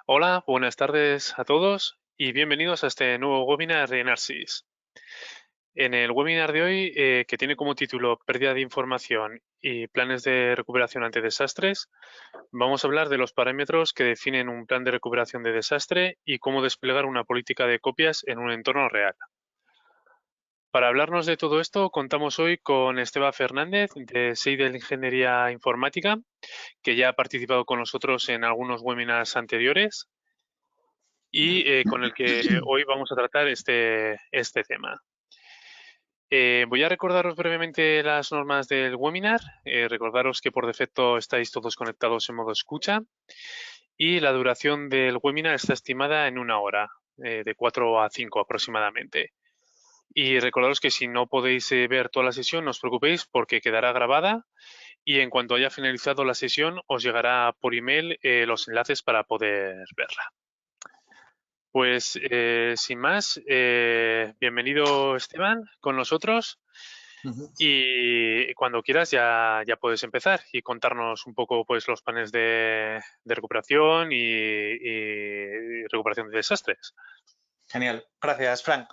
Hola, buenas tardes a todos y bienvenidos a este nuevo webinar de Enarsis. En el webinar de hoy, que tiene como título Pérdida de información y planes de recuperación ante desastres, vamos a hablar de los parámetros que definen un plan de recuperación de desastre y cómo desplegar una política de copias en un entorno real. Para hablarnos de todo esto, contamos hoy con Esteban Fernández de Seidel Ingeniería Informática, que ya ha participado con nosotros en algunos webinars anteriores y con el que hoy vamos a tratar este tema. Voy a recordaros brevemente las normas del webinar. Recordaros que por defecto estáis todos conectados en modo escucha y la duración del webinar está estimada en 1 hora, de 4 a 5 aproximadamente. Y recordaros que si no podéis ver toda la sesión, no os preocupéis porque quedará grabada y en cuanto haya finalizado la sesión os llegará por email los enlaces para poder verla. Pues sin más, bienvenido Esteban con nosotros y cuando quieras ya puedes empezar y contarnos un poco pues los planes de recuperación y recuperación de desastres. Genial, gracias, Frank.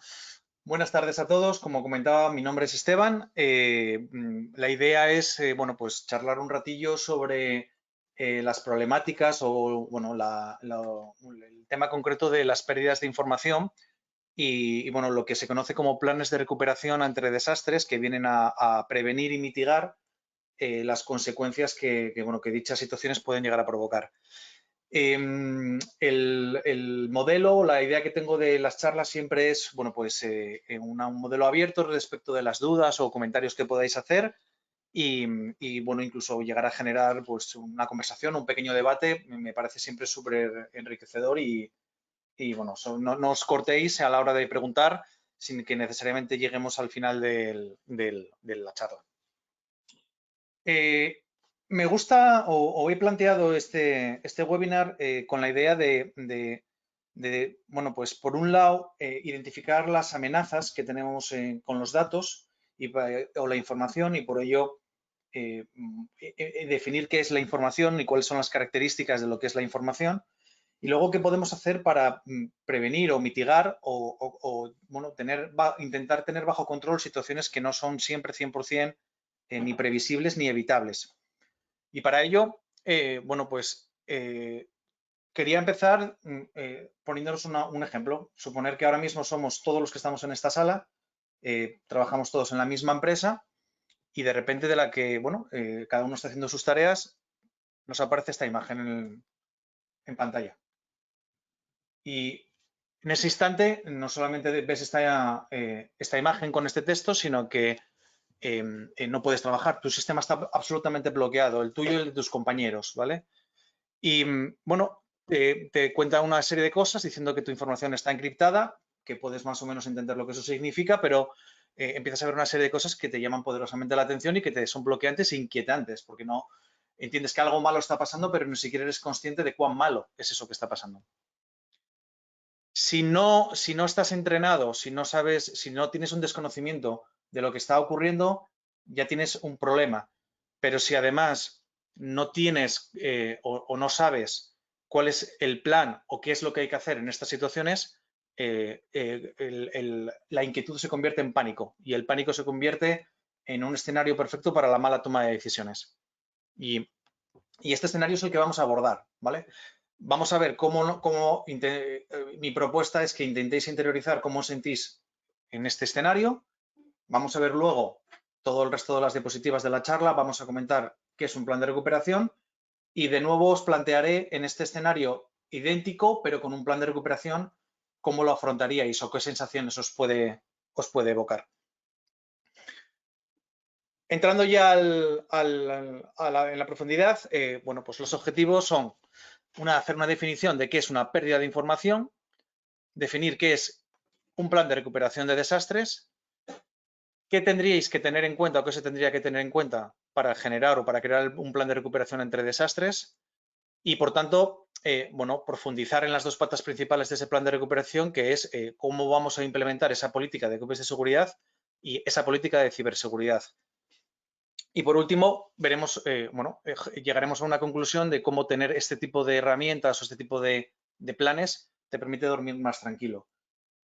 Buenas tardes a todos. Como comentaba, mi nombre es Esteban. La idea es, bueno, pues charlar un ratillo sobre las problemáticas o, bueno, el tema concreto de las pérdidas de información y, bueno, lo que se conoce como planes de recuperación ante desastres que vienen a prevenir y mitigar las consecuencias bueno, que dichas situaciones pueden llegar a provocar. El modelo, la idea que tengo de las charlas siempre es, bueno, pues un modelo abierto respecto de las dudas o comentarios que podáis hacer y, bueno, incluso llegar a generar pues una conversación, un pequeño debate, me parece siempre súper enriquecedor y, bueno, no os cortéis a la hora de preguntar sin que necesariamente lleguemos al final de la charla. Me gusta o he planteado este webinar con la idea bueno, pues por un lado, identificar las amenazas que tenemos con los datos o la información y por ello definir qué es la información y cuáles son las características de lo que es la información y luego qué podemos hacer para prevenir o mitigar o bueno, intentar tener bajo control situaciones que no son siempre 100% ni previsibles ni evitables. Y para ello, bueno, pues quería empezar poniéndonos un ejemplo. Suponer que ahora mismo somos todos los que estamos en esta sala, trabajamos todos en la misma empresa y de repente de la que, bueno, cada uno está haciendo sus tareas, nos aparece esta imagen en pantalla. Y en ese instante no solamente ves esta imagen con este texto, sino que no puedes trabajar. Tu sistema está absolutamente bloqueado, el tuyo y el de tus compañeros, ¿vale? Y bueno, te cuenta una serie de cosas diciendo que tu información está encriptada, que puedes más o menos entender lo que eso significa, pero empiezas a ver una serie de cosas que te llaman poderosamente la atención y que te son bloqueantes e inquietantes, porque no entiendes que algo malo está pasando, pero ni siquiera eres consciente de cuán malo es eso que está pasando. Si no estás entrenado, si no sabes, si no tienes un desconocimiento de lo que está ocurriendo, ya tienes un problema. Pero si además no tienes o no sabes cuál es el plan o qué es lo que hay que hacer en estas situaciones, la inquietud se convierte en pánico y el pánico se convierte en un escenario perfecto para la mala toma de decisiones. Y este escenario es el que vamos a abordar, ¿vale? Vamos a ver mi propuesta es que intentéis interiorizar cómo os sentís en este escenario. Vamos a ver luego todo el resto de las diapositivas de la charla. Vamos a comentar qué es un plan de recuperación y de nuevo os plantearé en este escenario idéntico, pero con un plan de recuperación, cómo lo afrontaríais o qué sensaciones os puede evocar. Entrando ya en la profundidad, bueno, pues los objetivos son hacer una definición de qué es una pérdida de información, definir qué es un plan de recuperación de desastres, qué tendríais que tener en cuenta o qué se tendría que tener en cuenta para generar o para crear un plan de recuperación entre desastres y, por tanto, bueno, profundizar en las dos patas principales de ese plan de recuperación, que es cómo vamos a implementar esa política de copias de seguridad y esa política de ciberseguridad. Y por último, veremos, bueno, llegaremos a una conclusión de cómo tener este tipo de herramientas o este tipo de de planes te permite dormir más tranquilo.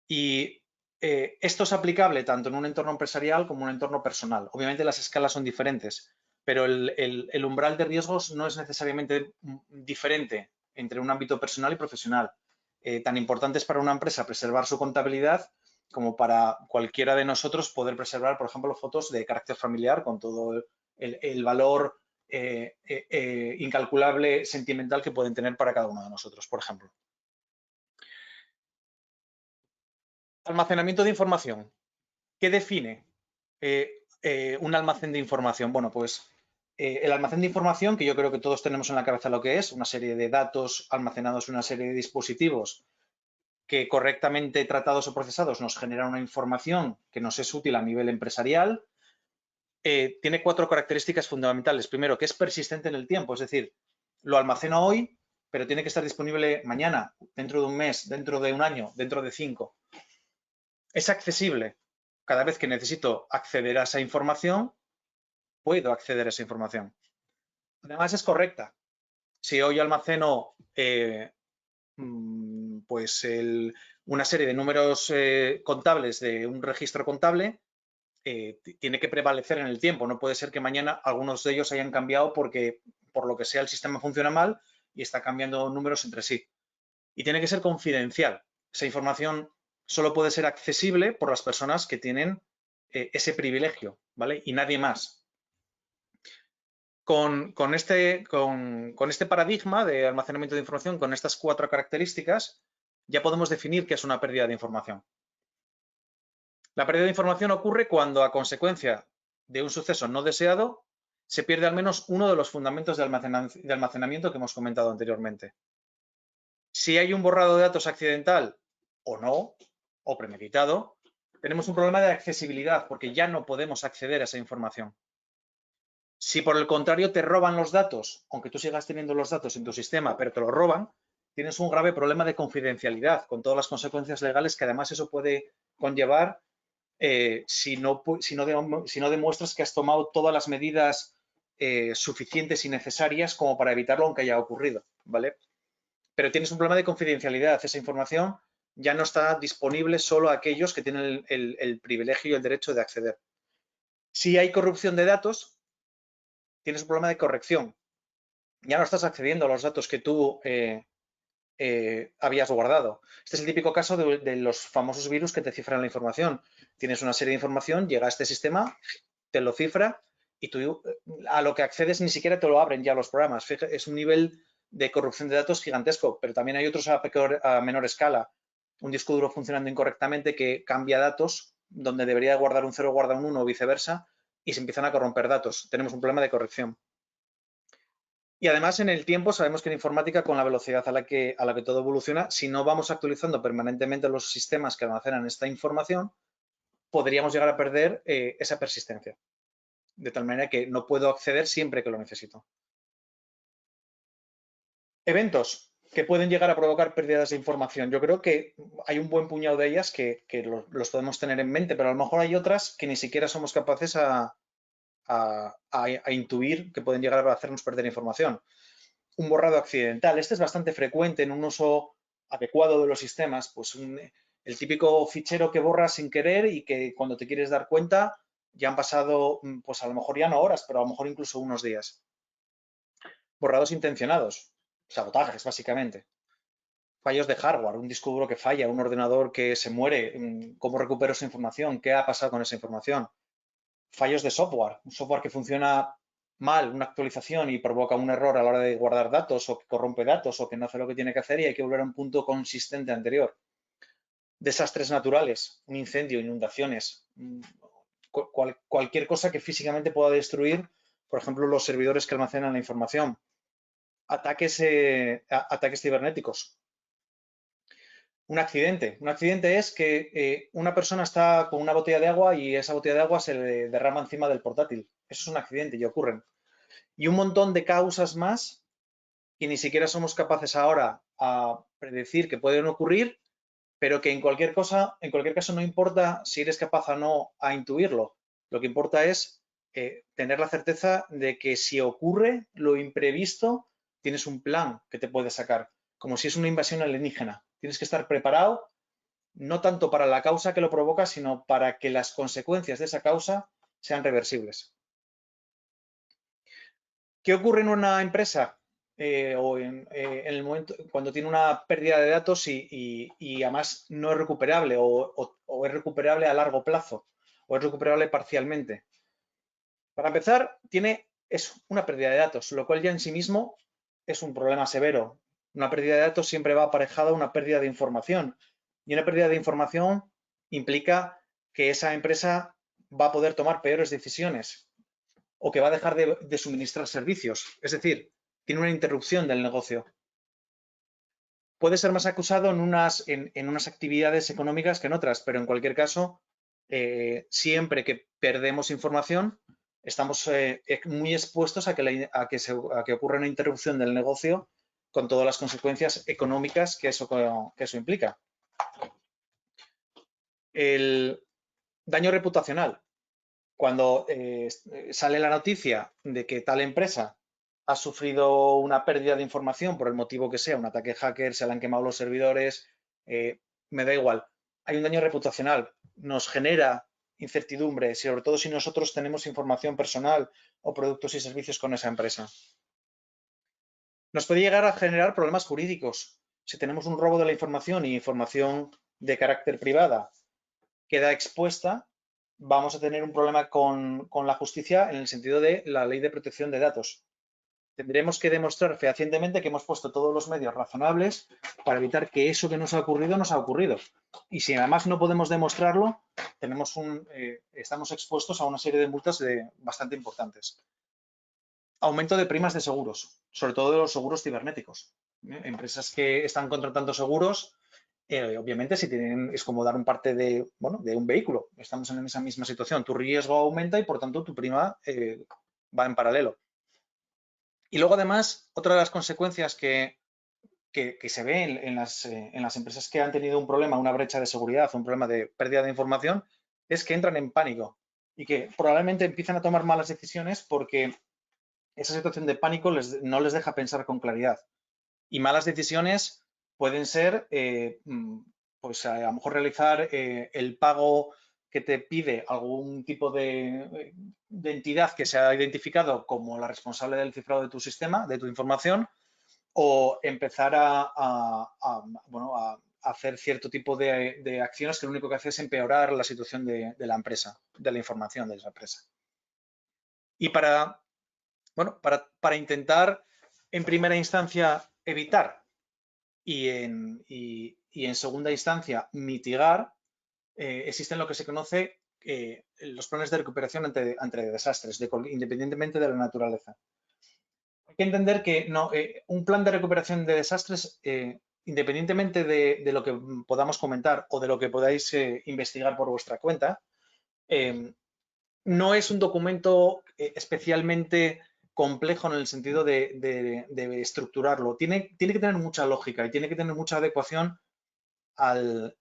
Y esto es aplicable tanto en un entorno empresarial como en un entorno personal. Obviamente las escalas son diferentes, pero el umbral de riesgos no es necesariamente diferente entre un ámbito personal y profesional. Tan importante es para una empresa preservar su contabilidad como para cualquiera de nosotros poder preservar, por ejemplo, fotos de carácter familiar con todo el valor incalculable sentimental que pueden tener para cada uno de nosotros, por ejemplo. Almacenamiento de información. ¿Qué define un almacén de información? Bueno, pues el almacén de información, que yo creo que todos tenemos en la cabeza lo que es, una serie de datos almacenados en una serie de dispositivos que correctamente tratados o procesados nos generan una información que nos es útil a nivel empresarial, tiene 4 características fundamentales. Primero, que es persistente en el tiempo, es decir, lo almaceno hoy, pero tiene que estar disponible mañana, dentro de un mes, dentro de un año, dentro de 5. Es accesible. Cada vez que necesito acceder a esa información, puedo acceder a esa información. Además, es correcta. Si hoy almaceno pues una serie de números contables de un registro contable, tiene que prevalecer en el tiempo. No puede ser que mañana algunos de ellos hayan cambiado porque, por lo que sea, el sistema funciona mal y está cambiando números entre sí. Y tiene que ser confidencial. Esa información solo puede ser accesible por las personas que tienen ese privilegio, ¿vale? Y nadie más. Con este paradigma de almacenamiento de información, con estas 4 características, ya podemos definir qué es una pérdida de información. La pérdida de información ocurre cuando, a consecuencia de un suceso no deseado, se pierde al menos uno de los fundamentos de almacenamiento que hemos comentado anteriormente. Si hay un borrado de datos accidental o no, o premeditado, tenemos un problema de accesibilidad porque ya no podemos acceder a esa información. Si por el contrario te roban los datos, aunque tú sigas teniendo los datos en tu sistema, pero te los roban, tienes un grave problema de confidencialidad, con todas las consecuencias legales que además eso puede conllevar si no demuestras que has tomado todas las medidas suficientes y necesarias como para evitarlo aunque haya ocurrido, ¿vale? Pero tienes un problema de confidencialidad. Esa información ya no está disponible solo a aquellos que tienen el privilegio y el derecho de acceder. Si hay corrupción de datos, tienes un problema de corrección. Ya no estás accediendo a los datos que tú habías guardado. Este es el típico caso de los famosos virus que te cifran la información. Tienes una serie de información, llega a este sistema, te lo cifra y tú a lo que accedes ni siquiera te lo abren ya los programas. Es un nivel de corrupción de datos gigantesco, pero también hay otros a menor escala. Un disco duro funcionando incorrectamente que cambia datos, donde debería guardar un 0 guarda un 1 o viceversa, y se empiezan a corromper datos. Tenemos un problema de corrección. Y además en el tiempo sabemos que en informática, con la velocidad a la que todo evoluciona, si no vamos actualizando permanentemente los sistemas que almacenan esta información, podríamos llegar a perder esa persistencia. De tal manera que no puedo acceder siempre que lo necesito. Eventos que pueden llegar a provocar pérdidas de información. Yo creo que hay un buen puñado de ellas que los podemos tener en mente, pero a lo mejor hay otras que ni siquiera somos capaces a intuir que pueden llegar a hacernos perder información. Un borrado accidental. Este es bastante frecuente en un uso adecuado de los sistemas, pues el típico fichero que borras sin querer y que cuando te quieres dar cuenta ya han pasado, pues a lo mejor ya no horas, pero a lo mejor incluso unos días. Borrados intencionados, sabotajes básicamente. Fallos de hardware, un disco duro que falla, un ordenador que se muere, ¿cómo recupero esa información? ¿Qué ha pasado con esa información? Fallos de software, un software que funciona mal, una actualización y provoca un error a la hora de guardar datos o que corrompe datos o que no hace lo que tiene que hacer y hay que volver a un punto consistente anterior. Desastres naturales, un incendio, inundaciones, cualquier cosa que físicamente pueda destruir, por ejemplo, los servidores que almacenan la información. Ataques cibernéticos. Un accidente. Un accidente es que una persona está con una botella de agua y esa botella de agua se le derrama encima del portátil. Eso es un accidente y ocurren. Y un montón de causas más que ni siquiera somos capaces ahora a predecir que pueden ocurrir, pero que en cualquier caso no importa si eres capaz o no a intuirlo. Lo que importa es tener la certeza de que si ocurre lo imprevisto, tienes un plan que te puede sacar. como si es una invasión alienígena. Tienes que estar preparado no tanto para la causa que lo provoca, sino para que las consecuencias de esa causa sean reversibles. ¿Qué ocurre en una empresa o en el momento cuando tiene una pérdida de datos y además no es recuperable o es recuperable a largo plazo o es recuperable parcialmente? Para empezar, tiene eso, una pérdida de datos, lo cual ya en sí mismo es un problema severo. Una pérdida de datos siempre va aparejada a una pérdida de información y una pérdida de información implica que esa empresa va a poder tomar peores decisiones o que va a dejar de suministrar servicios. Es decir, tiene una interrupción del negocio. Puede ser más acusado en unas actividades económicas que en otras, pero en cualquier caso, siempre que perdemos información, estamos muy expuestos a que ocurra una interrupción del negocio con todas las consecuencias económicas que eso implica. El daño reputacional. Cuando sale la noticia de que tal empresa ha sufrido una pérdida de información por el motivo que sea, un ataque hacker, se le han quemado los servidores, me da igual. Hay un daño reputacional, nos genera incertidumbre, sobre todo si nosotros tenemos información personal o productos y servicios con esa empresa. Nos puede llegar a generar problemas jurídicos. Si tenemos un robo de la información y información de carácter privada queda expuesta, vamos a tener un problema con la justicia en el sentido de la ley de protección de datos. Tendremos que demostrar fehacientemente que hemos puesto todos los medios razonables para evitar que eso que nos ha ocurrido nos ha ocurrido. Y si además no podemos demostrarlo, estamos expuestos a una serie de multas bastante importantes. Aumento de primas de seguros, sobre todo de los seguros cibernéticos. Empresas que están contratando seguros, obviamente es como dar un parte de un vehículo. Estamos en esa misma situación. Tu riesgo aumenta y por tanto tu prima va en paralelo. Y luego además, otra de las consecuencias que se ve en las empresas que han tenido un problema, una brecha de seguridad, un problema de pérdida de información, es que entran en pánico y que probablemente empiezan a tomar malas decisiones porque esa situación de pánico no les deja pensar con claridad. Y malas decisiones pueden ser, pues a lo mejor realizar el pago que te pide algún tipo de entidad que se ha identificado como la responsable del cifrado de tu sistema, de tu información, o empezar a hacer cierto tipo de acciones que lo único que hace es empeorar la situación de la empresa, de la información de esa empresa. Y para intentar en primera instancia evitar y en segunda instancia mitigar, existen lo que se conoce los planes de recuperación ante desastres, independientemente de la naturaleza. Hay que entender que un plan de recuperación de desastres, independientemente de lo que podamos comentar o de lo que podáis investigar por vuestra cuenta, no es un documento especialmente complejo en el sentido de estructurarlo. Tiene que tener mucha lógica y tiene que tener mucha adecuación al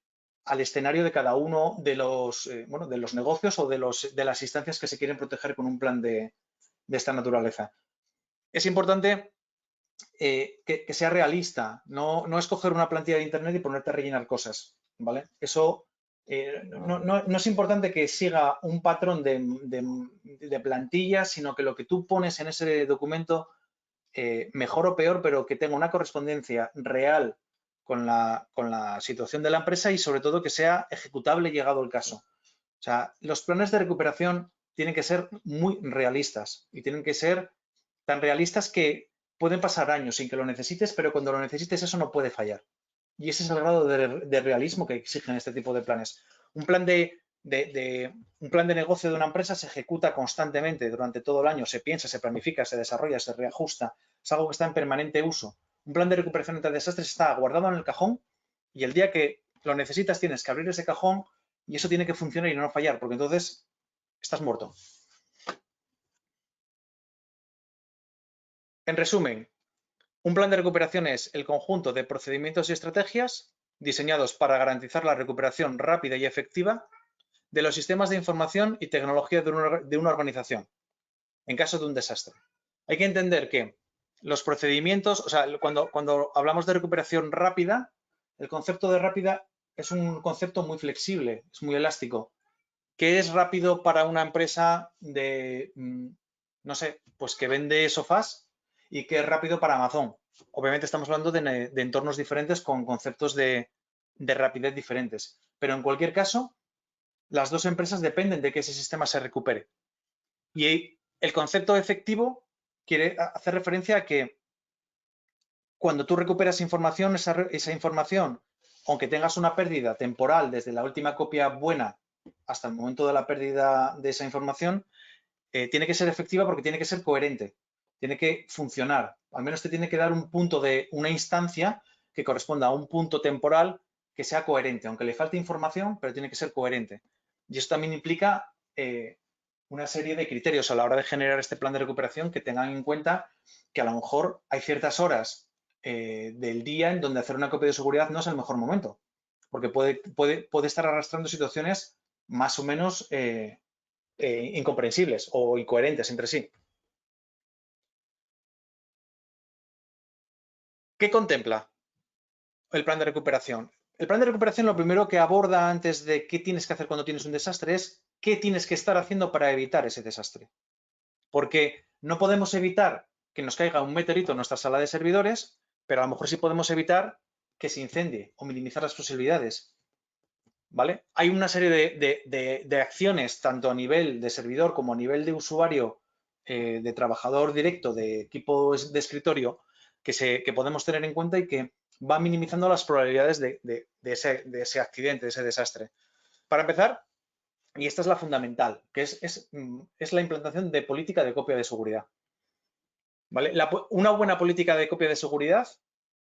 escenario de cada uno de los negocios o de las instancias que se quieren proteger con un plan de esta naturaleza. Es importante que sea realista, no escoger una plantilla de internet y ponerte a rellenar cosas, ¿vale? Eso no es importante que siga un patrón de plantilla, sino que lo que tú pones en ese documento, mejor o peor, pero que tenga una correspondencia real con la situación de la empresa y sobre todo que sea ejecutable llegado el caso. O sea, los planes de recuperación tienen que ser muy realistas y tienen que ser tan realistas que pueden pasar años sin que lo necesites, pero cuando lo necesites eso no puede fallar. Y ese es el grado de realismo que exigen este tipo de planes. Un plan de negocio de una empresa se ejecuta constantemente durante todo el año, se piensa, se planifica, se desarrolla, se reajusta. Es algo que está en permanente uso. Un plan de recuperación ante desastres está guardado en el cajón y el día que lo necesitas tienes que abrir ese cajón y eso tiene que funcionar y no fallar, porque entonces estás muerto. En resumen, un plan de recuperación es el conjunto de procedimientos y estrategias diseñados para garantizar la recuperación rápida y efectiva de los sistemas de información y tecnología de una organización en caso de un desastre. Hay que entender que los procedimientos, o sea, cuando hablamos de recuperación rápida, el concepto de rápida es un concepto muy flexible, es muy elástico. ¿Qué es rápido para una empresa de, no sé, pues que vende sofás y qué es rápido para Amazon? Obviamente estamos hablando de entornos diferentes con conceptos de rapidez diferentes, pero en cualquier caso, las dos empresas dependen de que ese sistema se recupere. Y el concepto efectivo quiere hacer referencia a que cuando tú recuperas información, esa información, aunque tengas una pérdida temporal desde la última copia buena hasta el momento de la pérdida de esa información, tiene que ser efectiva porque tiene que ser coherente, tiene que funcionar. Al menos te tiene que dar un punto de una instancia que corresponda a un punto temporal que sea coherente, aunque le falte información, pero tiene que ser coherente. Y eso también implica una serie de criterios a la hora de generar este plan de recuperación que tengan en cuenta que a lo mejor hay ciertas horas del día en donde hacer una copia de seguridad no es el mejor momento, porque puede estar arrastrando situaciones más o menos incomprensibles o incoherentes entre sí. ¿Qué contempla el plan de recuperación? El plan de recuperación lo primero que aborda antes de qué tienes que hacer cuando tienes un desastre es qué tienes que estar haciendo para evitar ese desastre. Porque no podemos evitar que nos caiga un meteorito en nuestra sala de servidores, pero a lo mejor sí podemos evitar que se incendie o minimizar las posibilidades. ¿Vale? Hay una serie de acciones, tanto a nivel de servidor como a nivel de usuario, de trabajador directo, de equipo de escritorio, que podemos tener en cuenta y que va minimizando las probabilidades de ese accidente, de ese desastre. Para empezar, y esta es la fundamental, que es la implantación de política de copia de seguridad. ¿Vale? Una buena política de copia de seguridad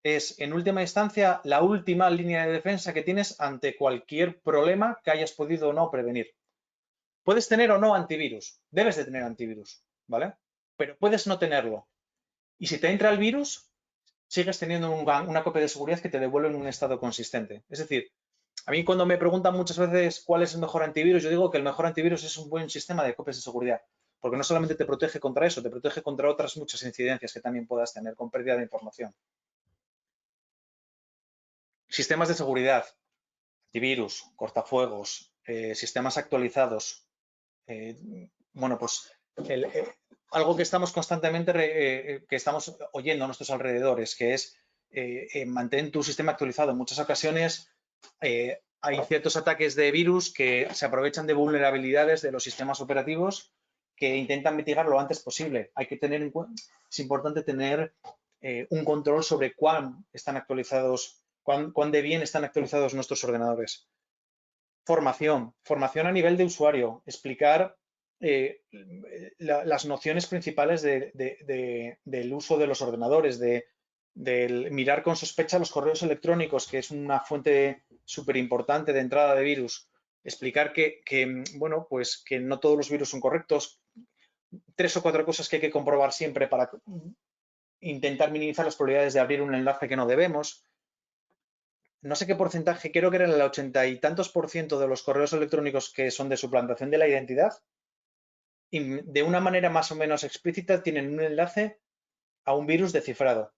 es, en última instancia, la última línea de defensa que tienes ante cualquier problema que hayas podido o no prevenir. Puedes tener o no antivirus, debes de tener antivirus, ¿vale? Pero puedes no tenerlo. Y si te entra el virus, sigues teniendo una copia de seguridad que te devuelve en un estado consistente. Es decir, a mí cuando me preguntan muchas veces cuál es el mejor antivirus, yo digo que el mejor antivirus es un buen sistema de copias de seguridad, porque no solamente te protege contra eso, te protege contra otras muchas incidencias que también puedas tener con pérdida de información. Sistemas de seguridad, antivirus, cortafuegos, sistemas actualizados. Bueno, pues algo que estamos constantemente, que estamos oyendo a nuestros alrededores, que es mantén tu sistema actualizado. En muchas ocasiones hay ciertos ataques de virus que se aprovechan de vulnerabilidades de los sistemas operativos que intentan mitigar lo antes posible. Hay que tener en cuenta, es importante tener un control sobre cuán están actualizados, cuán de bien están actualizados nuestros ordenadores. Formación a nivel de usuario, explicar las nociones principales del uso de los ordenadores, del mirar con sospecha los correos electrónicos, que es una fuente súper importante de entrada de virus. Explicar bueno, pues que no todos los virus son correctos. 3 o 4 cosas que hay que comprobar siempre para intentar minimizar las probabilidades de abrir un enlace que no debemos. No sé qué porcentaje, creo que era el 80 y tantos % de los correos electrónicos que son de suplantación de la identidad, y de una manera más o menos explícita tienen un enlace a un virus descifrado.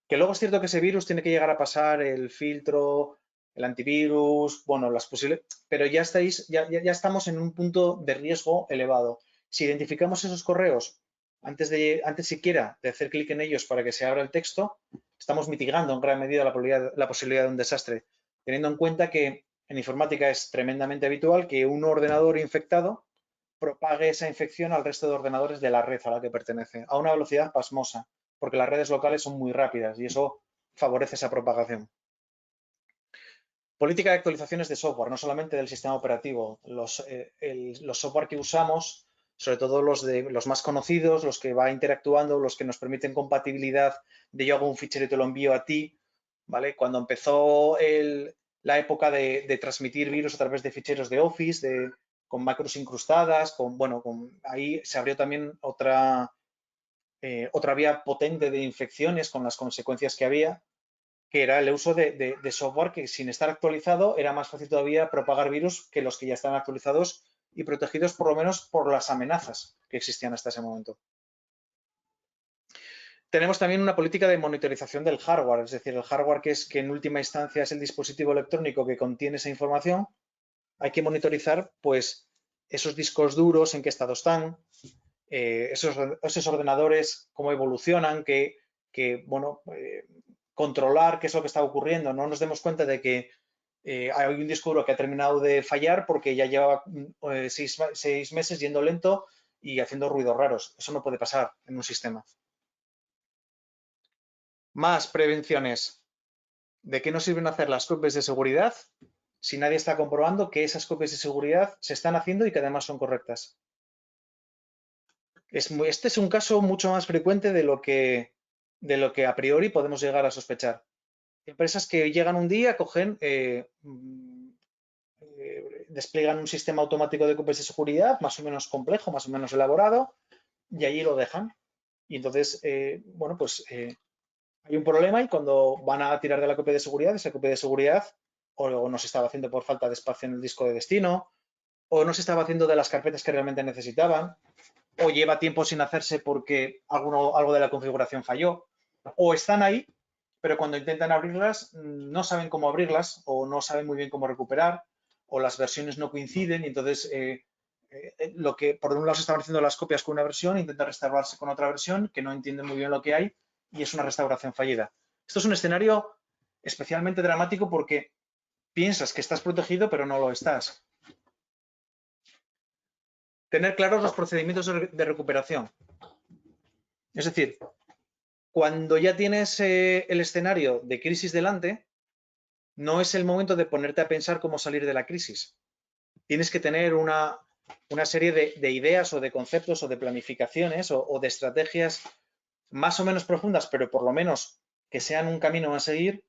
Que luego es cierto que ese virus tiene que llegar a pasar el filtro, el antivirus, bueno, las posibles, pero ya estamos en un punto de riesgo elevado. Si identificamos esos correos antes siquiera de hacer clic en ellos para que se abra el texto, estamos mitigando en gran medida la posibilidad de un desastre, teniendo en cuenta que en informática es tremendamente habitual que un ordenador infectado propague esa infección al resto de ordenadores de la red a la que pertenece, a una velocidad pasmosa, porque las redes locales son muy rápidas y eso favorece esa propagación. Política de actualizaciones de software, no solamente del sistema operativo. Los software que usamos, sobre todo los más conocidos, los que va interactuando, los que nos permiten compatibilidad de yo hago un fichero y te lo envío a ti, ¿vale? Cuando empezó la época de transmitir virus a través de ficheros de Office, con macros incrustadas, ahí se abrió también otra vía potente de infecciones con las consecuencias que había, que era el uso de software que sin estar actualizado era más fácil todavía propagar virus que los que ya están actualizados y protegidos por lo menos por las amenazas que existían hasta ese momento. Tenemos también una política de monitorización del hardware, es decir, el hardware que en última instancia es el dispositivo electrónico que contiene esa información. Hay que monitorizar, pues, esos discos duros, en qué estado están, esos ordenadores, cómo evolucionan, bueno, controlar qué es lo que está ocurriendo. No nos demos cuenta de que hay un disco duro que ha terminado de fallar porque ya lleva 6 meses yendo lento y haciendo ruidos raros. Eso no puede pasar en un sistema. Más prevenciones. ¿De qué nos sirven hacer las copias de seguridad si nadie está comprobando que esas copias de seguridad se están haciendo y que además son correctas? Este es un caso mucho más frecuente de lo que a priori podemos llegar a sospechar. Empresas que llegan un día, cogen, despliegan un sistema automático de copias de seguridad más o menos complejo, más o menos elaborado, y allí lo dejan. Y entonces, bueno, pues hay un problema y cuando van a tirar de la copia de seguridad, esa copia de seguridad o no se estaba haciendo por falta de espacio en el disco de destino, o no se estaba haciendo de las carpetas que realmente necesitaban, o lleva tiempo sin hacerse porque algo de la configuración falló, o están ahí, pero cuando intentan abrirlas no saben cómo abrirlas o no saben muy bien cómo recuperar, o las versiones no coinciden y entonces lo que por un lado se estaban haciendo las copias con una versión, intenta restaurarse con otra versión que no entienden muy bien lo que hay y es una restauración fallida. Esto es un escenario especialmente dramático porque piensas que estás protegido, pero no lo estás. Tener claros los procedimientos de recuperación. Es decir, cuando ya tienes el escenario de crisis delante, no es el momento de ponerte a pensar cómo salir de la crisis. Tienes que tener una serie de ideas o de conceptos o de planificaciones o de estrategias más o menos profundas, pero por lo menos que sean un camino a seguir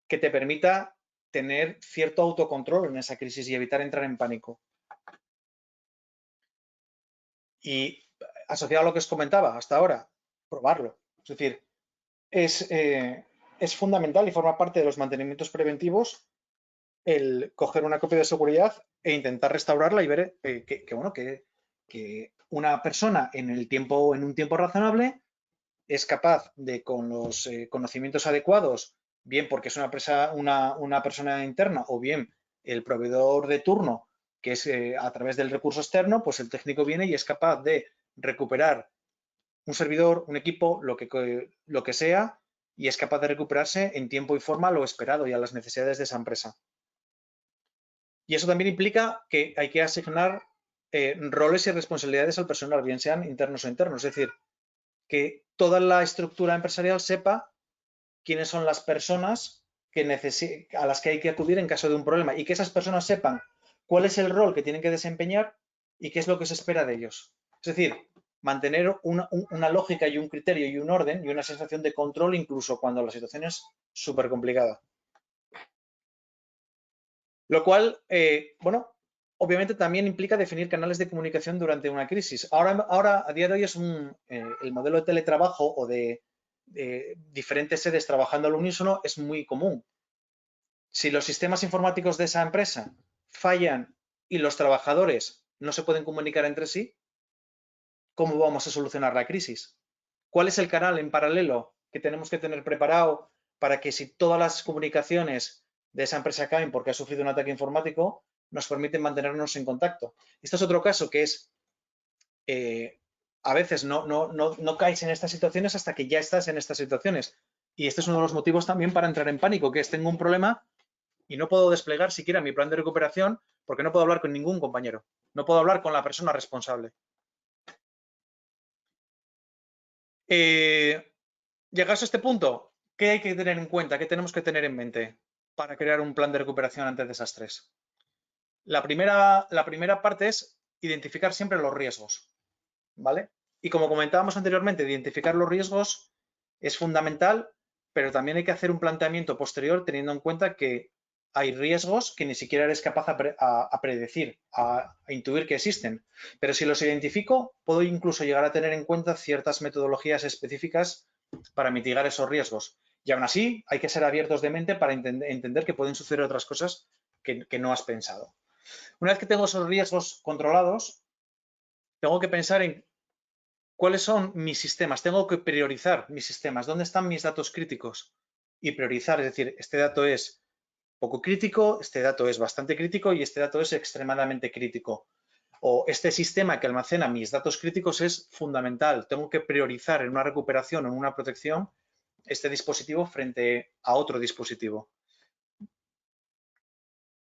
que te permita tener cierto autocontrol en esa crisis y evitar entrar en pánico. Y asociado a lo que os comentaba hasta ahora, probarlo. Es decir, es fundamental y forma parte de los mantenimientos preventivos el coger una copia de seguridad e intentar restaurarla y ver que una persona en un tiempo razonable es capaz de, con los conocimientos adecuados, bien porque es una persona interna o bien el proveedor de turno, que es a través del recurso externo, pues el técnico viene y es capaz de recuperar un servidor, un equipo, lo que sea, y es capaz de recuperarse en tiempo y forma lo esperado y a las necesidades de esa empresa. Y eso también implica que hay que asignar roles y responsabilidades al personal, bien sean internos o internos. Es decir, que toda la estructura empresarial sepa quiénes son las personas a las que hay que acudir en caso de un problema y que esas personas sepan cuál es el rol que tienen que desempeñar y qué es lo que se espera de ellos. Es decir, mantener una lógica y un criterio y un orden y una sensación de control incluso cuando la situación es súper complicada. Lo cual, bueno, obviamente también implica definir canales de comunicación durante una crisis. Ahora a día de hoy es el modelo de teletrabajo o de diferentes sedes trabajando al unísono es muy común. Si los sistemas informáticos de esa empresa fallan y los trabajadores no se pueden comunicar entre sí, ¿cómo vamos a solucionar la crisis? ¿Cuál es el canal en paralelo que tenemos que tener preparado para que si todas las comunicaciones de esa empresa caen porque ha sufrido un ataque informático, nos permiten mantenernos en contacto? Esto es otro caso que es, a veces no caes en estas situaciones hasta que ya estás en estas situaciones. Y este es uno de los motivos también para entrar en pánico, que es tengo un problema y no puedo desplegar siquiera mi plan de recuperación porque no puedo hablar con ningún compañero. No puedo hablar con la persona responsable. Llegados a este punto, ¿qué hay que tener en cuenta? ¿Qué tenemos que tener en mente para crear un plan de recuperación ante desastres? La primera parte es identificar siempre los riesgos, ¿vale? Y como comentábamos anteriormente, identificar los riesgos es fundamental, pero también hay que hacer un planteamiento posterior teniendo en cuenta que hay riesgos que ni siquiera eres capaz a predecir, a intuir que existen. Pero si los identifico, puedo incluso llegar a tener en cuenta ciertas metodologías específicas para mitigar esos riesgos. Y aún así, hay que ser abiertos de mente para entender que pueden suceder otras cosas que no has pensado. Una vez que tengo esos riesgos controlados, tengo que pensar en ¿cuáles son mis sistemas? Tengo que priorizar mis sistemas. ¿Dónde están mis datos críticos? Y priorizar, es decir, este dato es poco crítico, este dato es bastante crítico y este dato es extremadamente crítico. O este sistema que almacena mis datos críticos es fundamental. Tengo que priorizar en una recuperación o en una protección este dispositivo frente a otro dispositivo.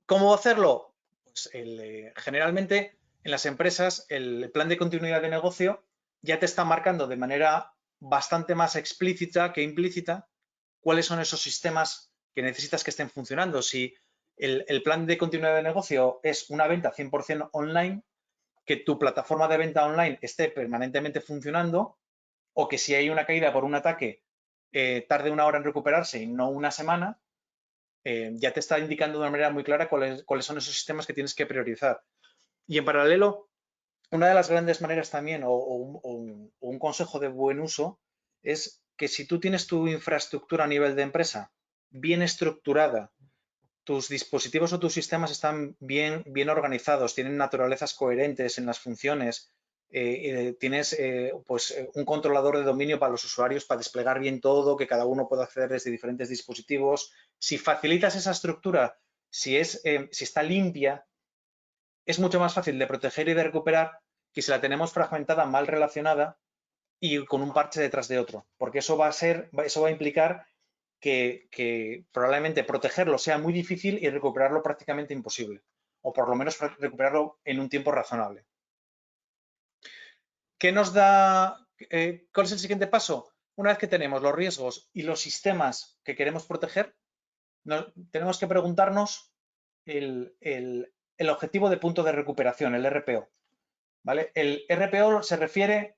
¿Cómo hacerlo? Pues generalmente en las empresas el plan de continuidad de negocio ya te está marcando de manera bastante más explícita que implícita cuáles son esos sistemas que necesitas que estén funcionando. Si el plan de continuidad de negocio es una venta 100% online, que tu plataforma de venta online esté permanentemente funcionando, o que si hay una caída por un ataque tarde una hora en recuperarse y no una semana, ya te está indicando de una manera muy clara cuáles son esos sistemas que tienes que priorizar. Y en paralelo, una de las grandes maneras también, o un consejo de buen uso, es que si tú tienes tu infraestructura a nivel de empresa bien estructurada, tus dispositivos o tus sistemas están bien organizados, tienen naturalezas coherentes en las funciones, tienes pues, un controlador de dominio para los usuarios para desplegar bien todo, que cada uno pueda acceder desde diferentes dispositivos. Si facilitas esa estructura, si está limpia, es mucho más fácil de proteger y de recuperar que si la tenemos fragmentada, mal relacionada y con un parche detrás de otro, porque eso va a implicar que probablemente protegerlo sea muy difícil y recuperarlo prácticamente imposible, o por lo menos recuperarlo en un tiempo razonable. ¿Qué nos da? ¿Cuál es el siguiente paso? Una vez que tenemos los riesgos y los sistemas que queremos proteger, tenemos que preguntarnos el objetivo de punto de recuperación, el RPO. ¿Vale? El RPO se refiere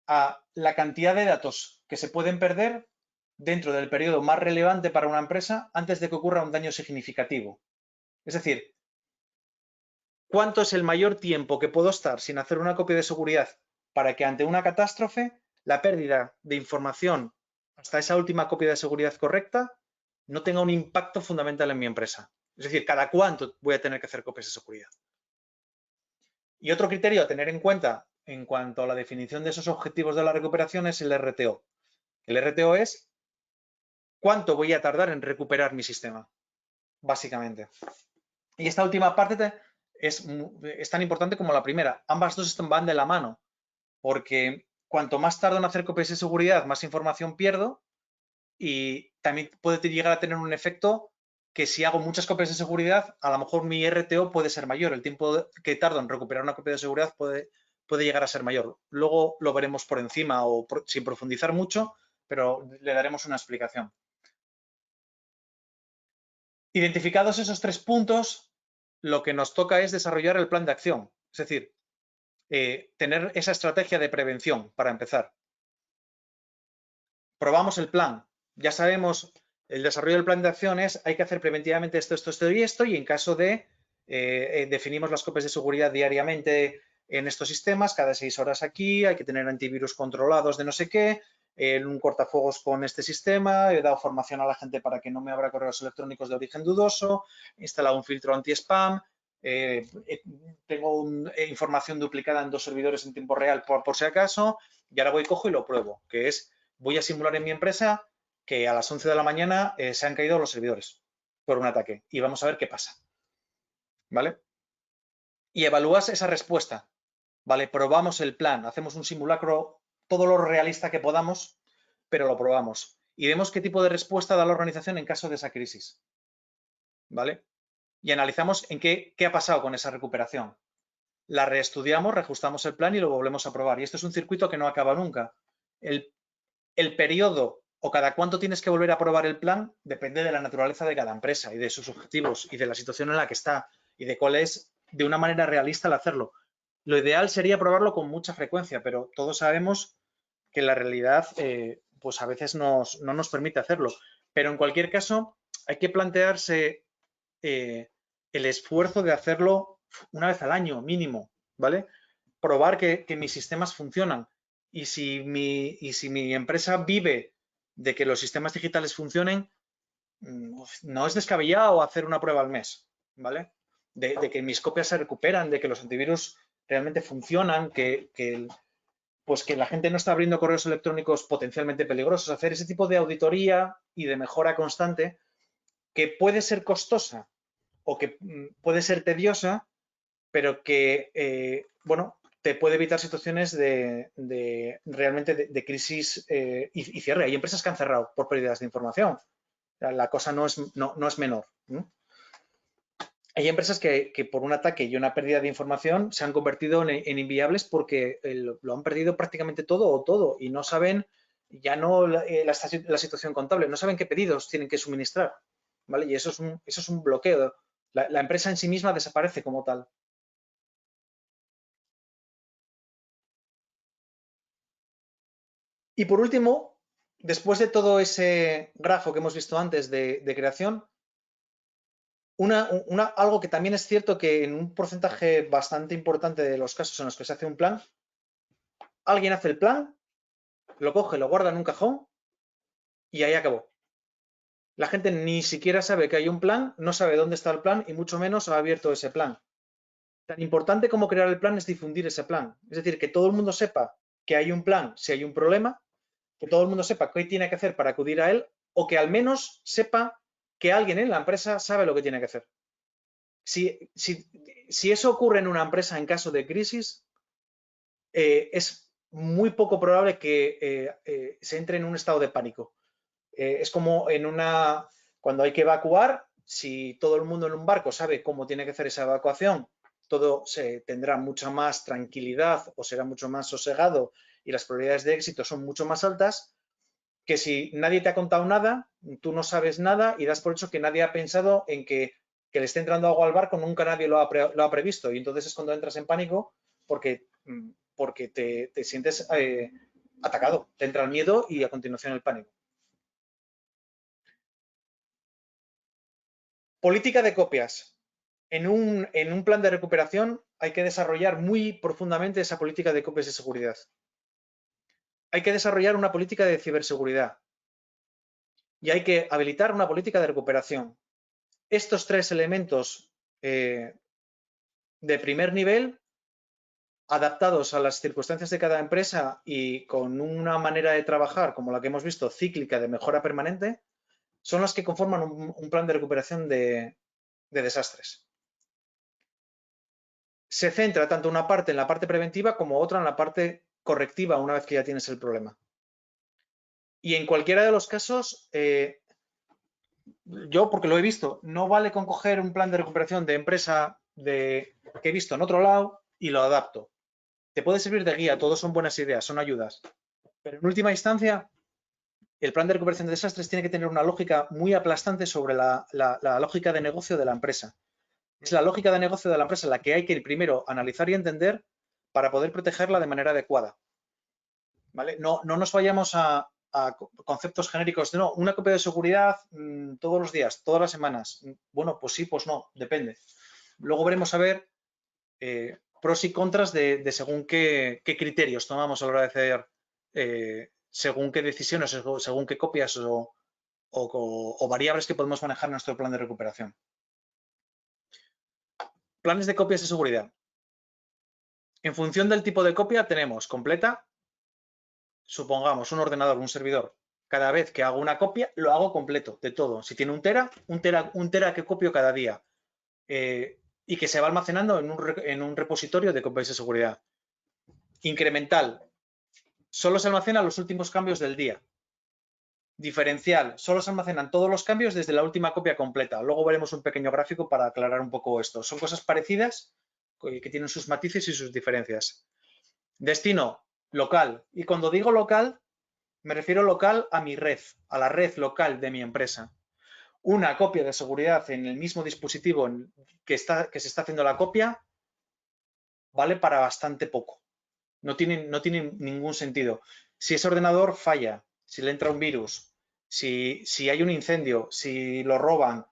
a la cantidad de datos que se pueden perder dentro del periodo más relevante para una empresa antes de que ocurra un daño significativo. Es decir, ¿cuánto es el mayor tiempo que puedo estar sin hacer una copia de seguridad para que ante una catástrofe la pérdida de información hasta esa última copia de seguridad correcta no tenga un impacto fundamental en mi empresa? Es decir, ¿cada cuánto voy a tener que hacer copias de seguridad? Y otro criterio a tener en cuenta en cuanto a la definición de esos objetivos de la recuperación es el RTO. El RTO es cuánto voy a tardar en recuperar mi sistema, básicamente. Y esta última parte es tan importante como la primera. Ambas dos van de la mano, porque cuanto más tardo en hacer copias de seguridad, más información pierdo y también puede llegar a tener un efecto que si hago muchas copias de seguridad, a lo mejor mi RTO puede ser mayor. El tiempo que tardo en recuperar una copia de seguridad puede llegar a ser mayor. Luego lo veremos por encima o sin profundizar mucho, pero le daremos una explicación. Identificados esos 3 puntos, lo que nos toca es desarrollar el plan de acción, es decir, tener esa estrategia de prevención para empezar. Probamos el plan, ya sabemos, el desarrollo del plan de acción es hay que hacer preventivamente esto y esto, y en caso de definimos las copias de seguridad diariamente en estos sistemas, cada 6 horas aquí, hay que tener antivirus controlados de no sé qué, un cortafuegos con este sistema, he dado formación a la gente para que no me abra correos electrónicos de origen dudoso, he instalado un filtro anti-spam, tengo información duplicada en 2 servidores en tiempo real por si acaso, y ahora voy, cojo y lo pruebo, que es, voy a simular en mi empresa que a las 11 de la mañana se han caído los servidores por un ataque y vamos a ver qué pasa, ¿vale? Y evalúas esa respuesta, ¿vale? Probamos el plan, hacemos un simulacro todo lo realista que podamos, pero lo probamos y vemos qué tipo de respuesta da la organización en caso de esa crisis, ¿vale? Y analizamos en qué ha pasado con esa recuperación. La reestudiamos, reajustamos el plan y lo volvemos a probar. Y esto es un circuito que no acaba nunca. El periodo o cada cuánto tienes que volver a probar el plan depende de la naturaleza de cada empresa y de sus objetivos y de la situación en la que está y de cuál es de una manera realista el hacerlo. Lo ideal sería probarlo con mucha frecuencia, pero todos sabemos que la realidad pues a veces no nos permite hacerlo. Pero en cualquier caso hay que plantearse el esfuerzo de hacerlo una vez al año mínimo, ¿vale? Probar que mis sistemas funcionan. Y si mi empresa vive de que los sistemas digitales funcionen, no es descabellado hacer una prueba al mes, ¿vale? De que mis copias se recuperan, de que los antivirus realmente funcionan, que pues que la gente no está abriendo correos electrónicos potencialmente peligrosos, hacer ese tipo de auditoría y de mejora constante que puede ser costosa o que puede ser tediosa, pero que, bueno, te puede evitar situaciones realmente de crisis y cierre. Hay empresas que han cerrado por pérdidas de información. La cosa no es menor. Hay empresas que por un ataque y una pérdida de información se han convertido en inviables porque lo han perdido prácticamente todo y no saben, ya no la situación contable, no saben qué pedidos tienen que suministrar, ¿vale? Y eso es un bloqueo. La empresa en sí misma desaparece como tal. Y por último, después de todo ese grafo que hemos visto antes de creación, algo que también es cierto que en un porcentaje bastante importante de los casos en los que se hace un plan, alguien hace el plan, lo coge, lo guarda en un cajón y ahí acabó. La gente ni siquiera sabe que hay un plan, no sabe dónde está el plan y mucho menos ha abierto ese plan. Tan importante como crear el plan es difundir ese plan. Es decir, que todo el mundo sepa que hay un plan si hay un problema, que todo el mundo sepa qué tiene que hacer para acudir a él o que al menos sepa que alguien en la empresa sabe lo que tiene que hacer. Si eso ocurre en una empresa en caso de crisis, es muy poco probable que se entre en un estado de pánico. Es como cuando hay que evacuar, si todo el mundo en un barco sabe cómo tiene que hacer esa evacuación, todo se tendrá mucha más tranquilidad o será mucho más sosegado y las probabilidades de éxito son mucho más altas que si nadie te ha contado nada, tú no sabes nada y das por hecho que nadie ha pensado en que le esté entrando agua al barco, nunca nadie lo ha previsto. Y entonces es cuando entras en pánico porque te sientes atacado, te entra el miedo y a continuación el pánico. Política de copias. En un plan de recuperación hay que desarrollar muy profundamente esa política de copias de seguridad. Hay que desarrollar una política de ciberseguridad y hay que habilitar una política de recuperación. Estos tres elementos de primer nivel, adaptados a las circunstancias de cada empresa y con una manera de trabajar como la que hemos visto, cíclica de mejora permanente, son las que conforman un plan de recuperación de desastres. Se centra tanto una parte en la parte preventiva como otra en la parte correctiva una vez que ya tienes el problema. Y en cualquiera de los casos, yo porque lo he visto, no vale con coger un plan de recuperación de empresa que he visto en otro lado y lo adapto. Te puede servir de guía, todos son buenas ideas, son ayudas. Pero en última instancia, el plan de recuperación de desastres tiene que tener una lógica muy aplastante sobre la lógica de negocio de la empresa. Es la lógica de negocio de la empresa la que hay que primero analizar y entender para poder protegerla de manera adecuada. ¿Vale? No nos vayamos a conceptos genéricos de no, una copia de seguridad todos los días, todas las semanas. Bueno, pues sí, pues no, depende. Luego veremos a ver pros y contras de según qué criterios tomamos a la hora de hacer según qué decisiones, según qué copias o variables que podemos manejar en nuestro plan de recuperación. Planes de copias de seguridad. En función del tipo de copia tenemos completa, supongamos un ordenador, un servidor. Cada vez que hago una copia, lo hago completo, de todo. Si tiene un tera que copio cada día. Y que se va almacenando en un repositorio de copias de seguridad. Incremental. Solo se almacenan los últimos cambios del día. Diferencial. Solo se almacenan todos los cambios desde la última copia completa. Luego veremos un pequeño gráfico para aclarar un poco esto. Son cosas parecidas que tienen sus matices y sus diferencias. Destino. Local. Y cuando digo local, me refiero local a mi red, a la red local de mi empresa. Una copia de seguridad en el mismo dispositivo que se está haciendo la copia vale para bastante poco. No tiene ningún sentido. Si ese ordenador falla, si le entra un virus, si hay un incendio, si lo roban,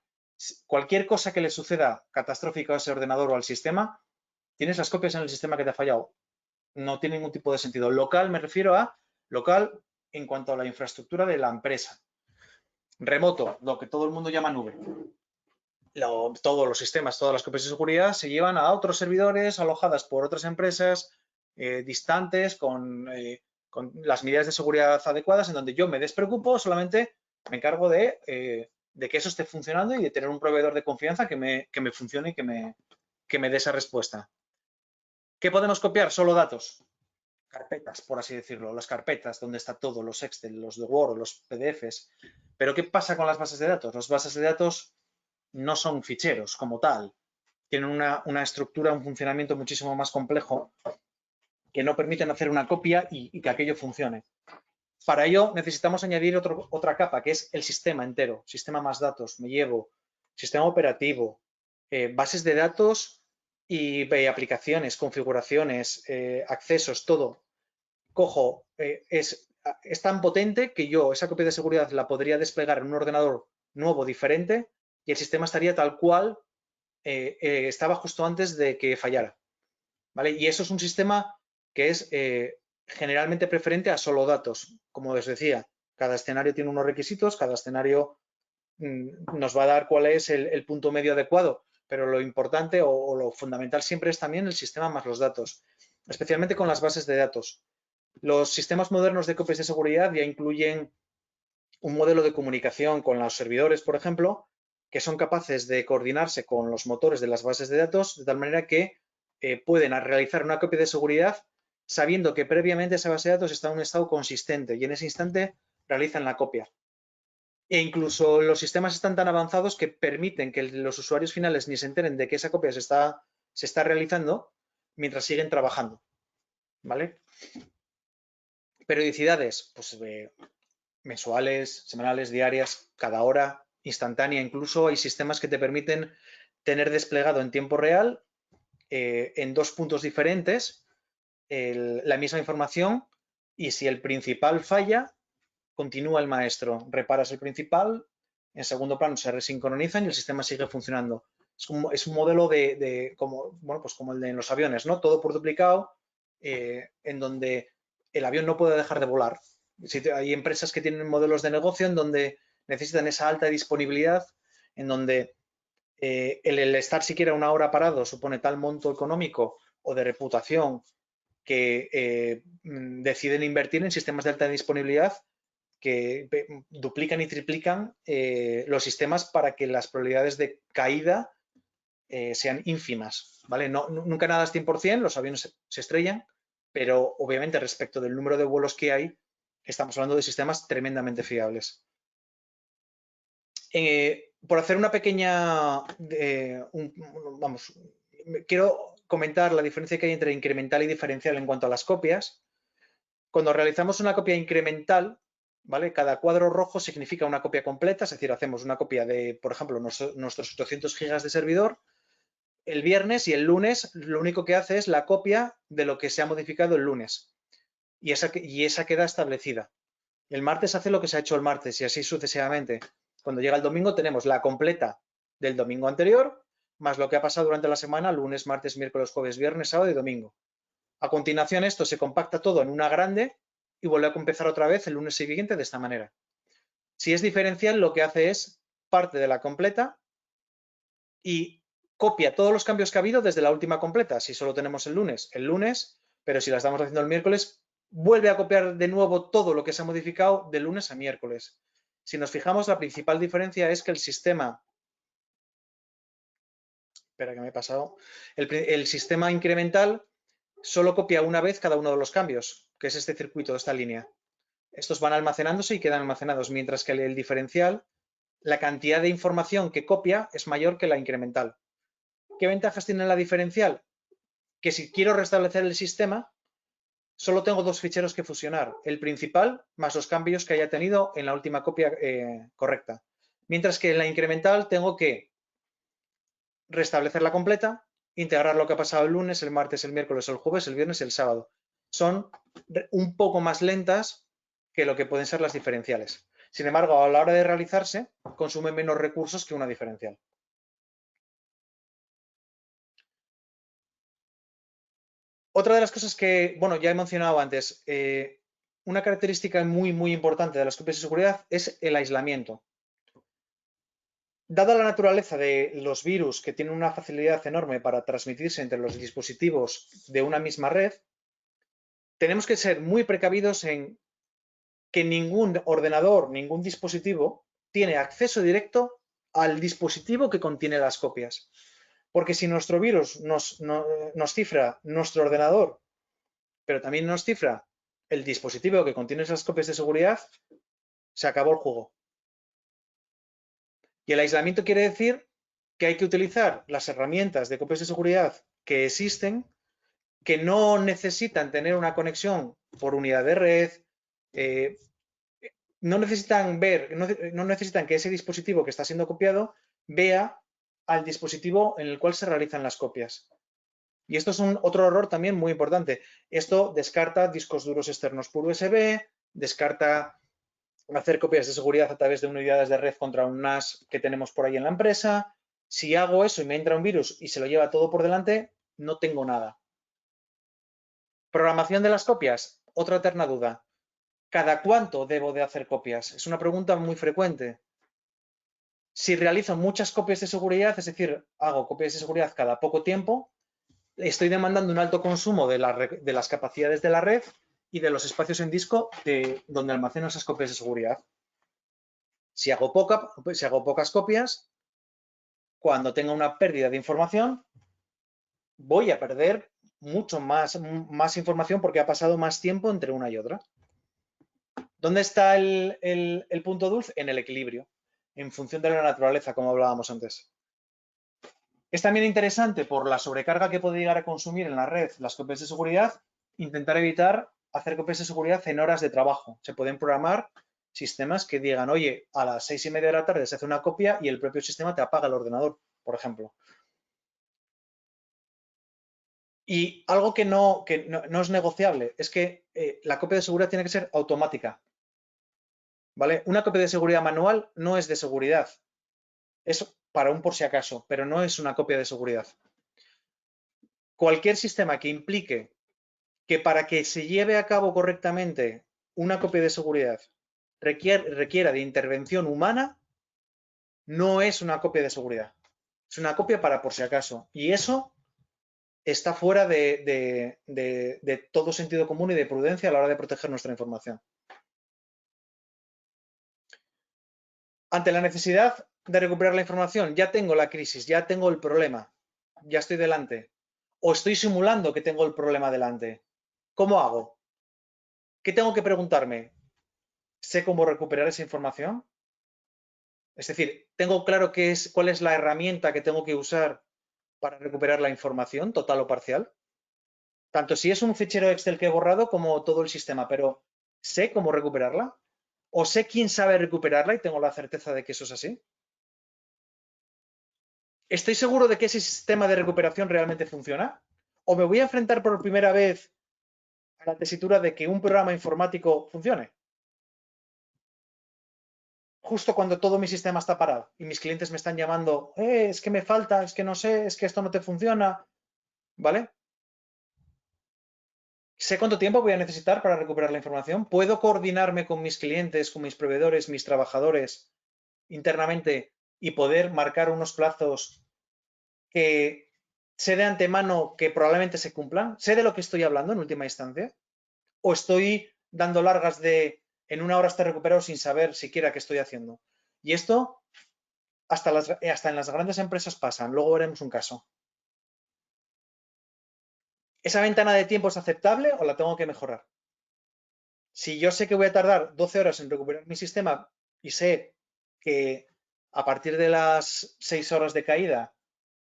cualquier cosa que le suceda catastrófica a ese ordenador o al sistema, tienes las copias en el sistema que te ha fallado. No tiene ningún tipo de sentido. Local me refiero a local en cuanto a la infraestructura de la empresa. Remoto, lo que todo el mundo llama nube. Todos los sistemas, todas las copias de seguridad se llevan a otros servidores alojadas por otras empresas distantes, con las medidas de seguridad adecuadas, en donde yo me despreocupo, solamente me encargo de que eso esté funcionando y de tener un proveedor de confianza que me funcione y que me dé esa respuesta. ¿Qué podemos copiar? Solo datos. Carpetas, por así decirlo, las carpetas donde está todo, los Excel, los de Word, los PDFs. Pero ¿qué pasa con las bases de datos? Las bases de datos no son ficheros como tal. Tienen una estructura, un funcionamiento muchísimo más complejo que no permiten hacer una copia y que aquello funcione. Para ello necesitamos añadir otra capa, que es el sistema entero, sistema más datos, me llevo, sistema operativo, bases de datos y aplicaciones, configuraciones, accesos, todo. Cojo, es tan potente que yo esa copia de seguridad la podría desplegar en un ordenador nuevo, diferente, y el sistema estaría tal cual estaba justo antes de que fallara. ¿Vale? Y eso es un sistema que es generalmente preferente a solo datos. Como os decía, cada escenario tiene unos requisitos, cada escenario nos va a dar cuál es el punto medio adecuado, pero lo importante o lo fundamental siempre es también el sistema más los datos, especialmente con las bases de datos. Los sistemas modernos de copias de seguridad ya incluyen un modelo de comunicación con los servidores, por ejemplo, que son capaces de coordinarse con los motores de las bases de datos de tal manera que pueden realizar una copia de seguridad sabiendo que previamente esa base de datos está en un estado consistente y en ese instante realizan la copia. E incluso los sistemas están tan avanzados que permiten que los usuarios finales ni se enteren de que esa copia se está realizando mientras siguen trabajando. ¿Vale? Periodicidades, pues mensuales, semanales, diarias, cada hora, instantánea. Incluso hay sistemas que te permiten tener desplegado en tiempo real en dos puntos diferentes la misma información y si el principal falla, continúa el maestro. Reparas el principal, en segundo plano se resincronizan y el sistema sigue funcionando. Es un modelo pues como el de los aviones, ¿no? Todo por duplicado, en donde el avión no puede dejar de volar. Hay empresas que tienen modelos de negocio en donde necesitan esa alta disponibilidad, en donde el estar siquiera una hora parado supone tal monto económico o de reputación que deciden invertir en sistemas de alta disponibilidad que duplican y triplican los sistemas para que las probabilidades de caída sean ínfimas, ¿vale? Nunca nada es 100%, los aviones se estrellan, pero obviamente respecto del número de vuelos que hay, estamos hablando de sistemas tremendamente fiables. Por hacer una pequeña, quiero comentar la diferencia que hay entre incremental y diferencial en cuanto a las copias. Cuando realizamos una copia incremental, ¿vale? Cada cuadro rojo significa una copia completa, es decir, hacemos una copia de, por ejemplo, nuestros 800 gigas de servidor el viernes y el lunes lo único que hace es la copia de lo que se ha modificado el lunes y esa queda establecida. El martes hace lo que se ha hecho el martes y así sucesivamente. Cuando llega el domingo tenemos la completa del domingo anterior más lo que ha pasado durante la semana, lunes, martes, miércoles, jueves, viernes, sábado y domingo. A continuación esto se compacta todo en una grande y vuelve a empezar otra vez el lunes siguiente de esta manera. Si es diferencial, lo que hace es parte de la completa y copia todos los cambios que ha habido desde la última completa. Si solo tenemos el lunes, pero si la estamos haciendo el miércoles, vuelve a copiar de nuevo todo lo que se ha modificado de lunes a miércoles. Si nos fijamos, la principal diferencia es que el sistema, espera que me he pasado, el sistema incremental solo copia una vez cada uno de los cambios, que es este circuito, esta línea. Estos van almacenándose y quedan almacenados, mientras que el diferencial, la cantidad de información que copia es mayor que la incremental. ¿Qué ventajas tiene la diferencial? Que si quiero restablecer el sistema, solo tengo dos ficheros que fusionar, el principal más los cambios que haya tenido en la última copia correcta. Mientras que en la incremental tengo que restablecerla completa, integrar lo que ha pasado el lunes, el martes, el miércoles, el jueves, el viernes y el sábado. Son un poco más lentas que lo que pueden ser las diferenciales. Sin embargo, a la hora de realizarse, consumen menos recursos que una diferencial. Otra de las cosas que, bueno, ya he mencionado antes, una característica muy, muy importante de las copias de seguridad es el aislamiento. Dada la naturaleza de los virus que tienen una facilidad enorme para transmitirse entre los dispositivos de una misma red, tenemos que ser muy precavidos en que ningún ordenador, ningún dispositivo tiene acceso directo al dispositivo que contiene las copias. Porque si nuestro virus nos cifra nuestro ordenador, pero también nos cifra el dispositivo que contiene esas copias de seguridad, se acabó el juego. Y el aislamiento quiere decir que hay que utilizar las herramientas de copias de seguridad que existen, que no necesitan tener una conexión por unidad de red, no necesitan no necesitan que ese dispositivo que está siendo copiado vea al dispositivo en el cual se realizan las copias. Y esto es otro error también muy importante. Esto descarta discos duros externos por USB, descarta hacer copias de seguridad a través de unidades de red contra un NAS que tenemos por ahí en la empresa. Si hago eso y me entra un virus y se lo lleva todo por delante, no tengo nada. Programación de las copias, otra eterna duda. ¿Cada cuánto debo de hacer copias? Es una pregunta muy frecuente. Si realizo muchas copias de seguridad, es decir, hago copias de seguridad cada poco tiempo, estoy demandando un alto consumo de las capacidades de la red y de los espacios en disco donde almaceno esas copias de seguridad. Si hago pocas copias, cuando tenga una pérdida de información, voy a perder mucho más información porque ha pasado más tiempo entre una y otra. ¿Dónde está el punto dulce? En el equilibrio, en función de la naturaleza, como hablábamos antes. Es también interesante por la sobrecarga que puede llegar a consumir en la red las copias de seguridad, intentar evitar hacer copias de seguridad en horas de trabajo. Se pueden programar sistemas que digan, oye, a las 6:30 de la tarde se hace una copia y el propio sistema te apaga el ordenador, por ejemplo. Y algo que no es negociable es que la copia de seguridad tiene que ser automática. ¿Vale? Una copia de seguridad manual no es de seguridad. Es para un por si acaso, pero no es una copia de seguridad. Cualquier sistema que implique que para que se lleve a cabo correctamente una copia de seguridad requiera de intervención humana, no es una copia de seguridad. Es una copia para por si acaso. Y eso está fuera de todo sentido común y de prudencia a la hora de proteger nuestra información. Ante la necesidad de recuperar la información, ya tengo la crisis, ya tengo el problema, ya estoy delante. O estoy simulando que tengo el problema delante. ¿Cómo hago? ¿Qué tengo que preguntarme? ¿Sé cómo recuperar esa información? Es decir, ¿tengo claro cuál es la herramienta que tengo que usar para recuperar la información, total o parcial? Tanto si es un fichero Excel que he borrado como todo el sistema, pero ¿sé cómo recuperarla? ¿O sé quién sabe recuperarla y tengo la certeza de que eso es así? ¿Estoy seguro de que ese sistema de recuperación realmente funciona? ¿O me voy a enfrentar por primera vez a la tesitura de que un programa informático funcione? Justo cuando todo mi sistema está parado y mis clientes me están llamando, es que me falta, es que no sé, es que esto no te funciona, ¿vale? ¿Sé cuánto tiempo voy a necesitar para recuperar la información? ¿Puedo coordinarme con mis clientes, con mis proveedores, mis trabajadores internamente y poder marcar unos plazos que sé de antemano que probablemente se cumplan? ¿Sé de lo que estoy hablando en última instancia? ¿O estoy dando largas de en una hora estar recuperado sin saber siquiera qué estoy haciendo? Y esto hasta en las grandes empresas pasan. Luego veremos un caso. ¿Esa ventana de tiempo es aceptable o la tengo que mejorar? Si yo sé que voy a tardar 12 horas en recuperar mi sistema y sé que a partir de las 6 horas de caída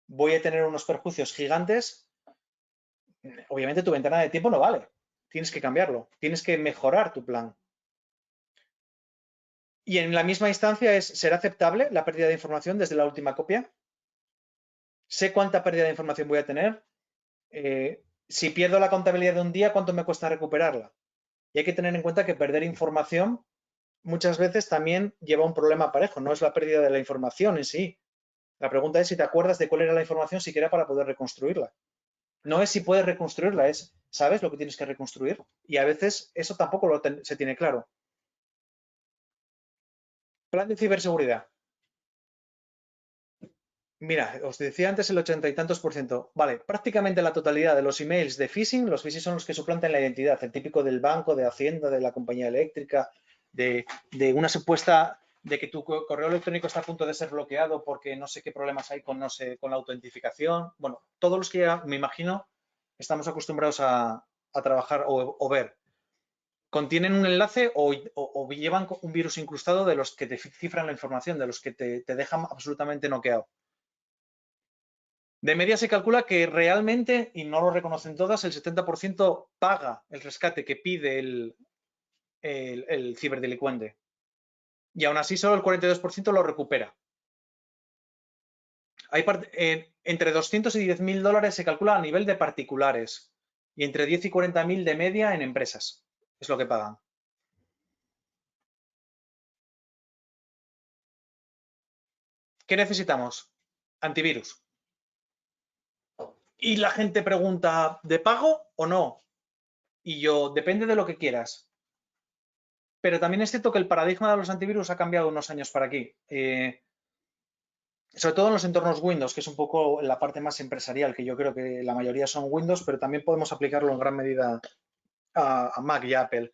voy a tener unos perjuicios gigantes, obviamente tu ventana de tiempo no vale. Tienes que cambiarlo, tienes que mejorar tu plan. Y en la misma instancia ¿será aceptable la pérdida de información desde la última copia? ¿Sé cuánta pérdida de información voy a tener? Si pierdo la contabilidad de un día, ¿cuánto me cuesta recuperarla? Y hay que tener en cuenta que perder información muchas veces también lleva un problema parejo, no es la pérdida de la información en sí. La pregunta es si te acuerdas de cuál era la información siquiera para poder reconstruirla. No es si puedes reconstruirla, es sabes lo que tienes que reconstruir. Y a veces eso tampoco se tiene claro. Plan de ciberseguridad. Mira, os decía antes el 80 y tantos por ciento. Vale, prácticamente la totalidad de los emails de phishing, los phishing son los que suplantan la identidad, el típico del banco, de Hacienda, de la compañía eléctrica, de una supuesta, de que tu correo electrónico está a punto de ser bloqueado porque no sé qué problemas hay con, no sé, con la autentificación. Bueno, todos los que ya, me imagino, estamos acostumbrados a trabajar o ver. Contienen un enlace o llevan un virus incrustado de los que te cifran la información, de los que te dejan absolutamente noqueado. De media se calcula que realmente, y no lo reconocen todas, el 70% paga el rescate que pide el ciberdelincuente. Y aún así solo el 42% lo recupera. Hay entre 200 y 10.000 dólares se calcula a nivel de particulares y entre 10 y 40.000 de media en empresas. Es lo que pagan. ¿Qué necesitamos? Antivirus. Y la gente pregunta, ¿de pago o no? Y yo, depende de lo que quieras. Pero también es cierto que el paradigma de los antivirus ha cambiado unos años para aquí. Sobre todo en los entornos Windows, que es un poco la parte más empresarial, que yo creo que la mayoría son Windows, pero también podemos aplicarlo en gran medida a Mac y Apple.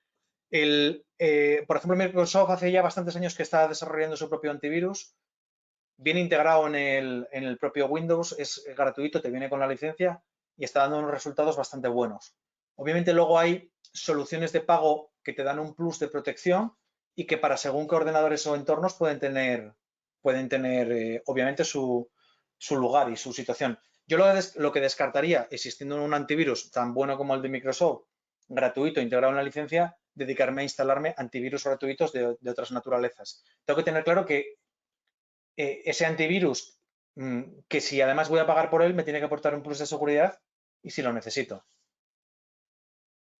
Por ejemplo, Microsoft hace ya bastantes años que está desarrollando su propio antivirus, bien integrado en el propio Windows, es gratuito, te viene con la licencia y está dando unos resultados bastante buenos. Obviamente luego hay soluciones de pago que te dan un plus de protección y que para según qué ordenadores o entornos pueden tener obviamente su lugar y su situación. Yo lo que descartaría, existiendo un antivirus tan bueno como el de Microsoft, gratuito, integrado en la licencia, dedicarme a instalarme antivirus gratuitos de otras naturalezas. Tengo que tener claro que ese antivirus, que si además voy a pagar por él, me tiene que aportar un plus de seguridad y si lo necesito.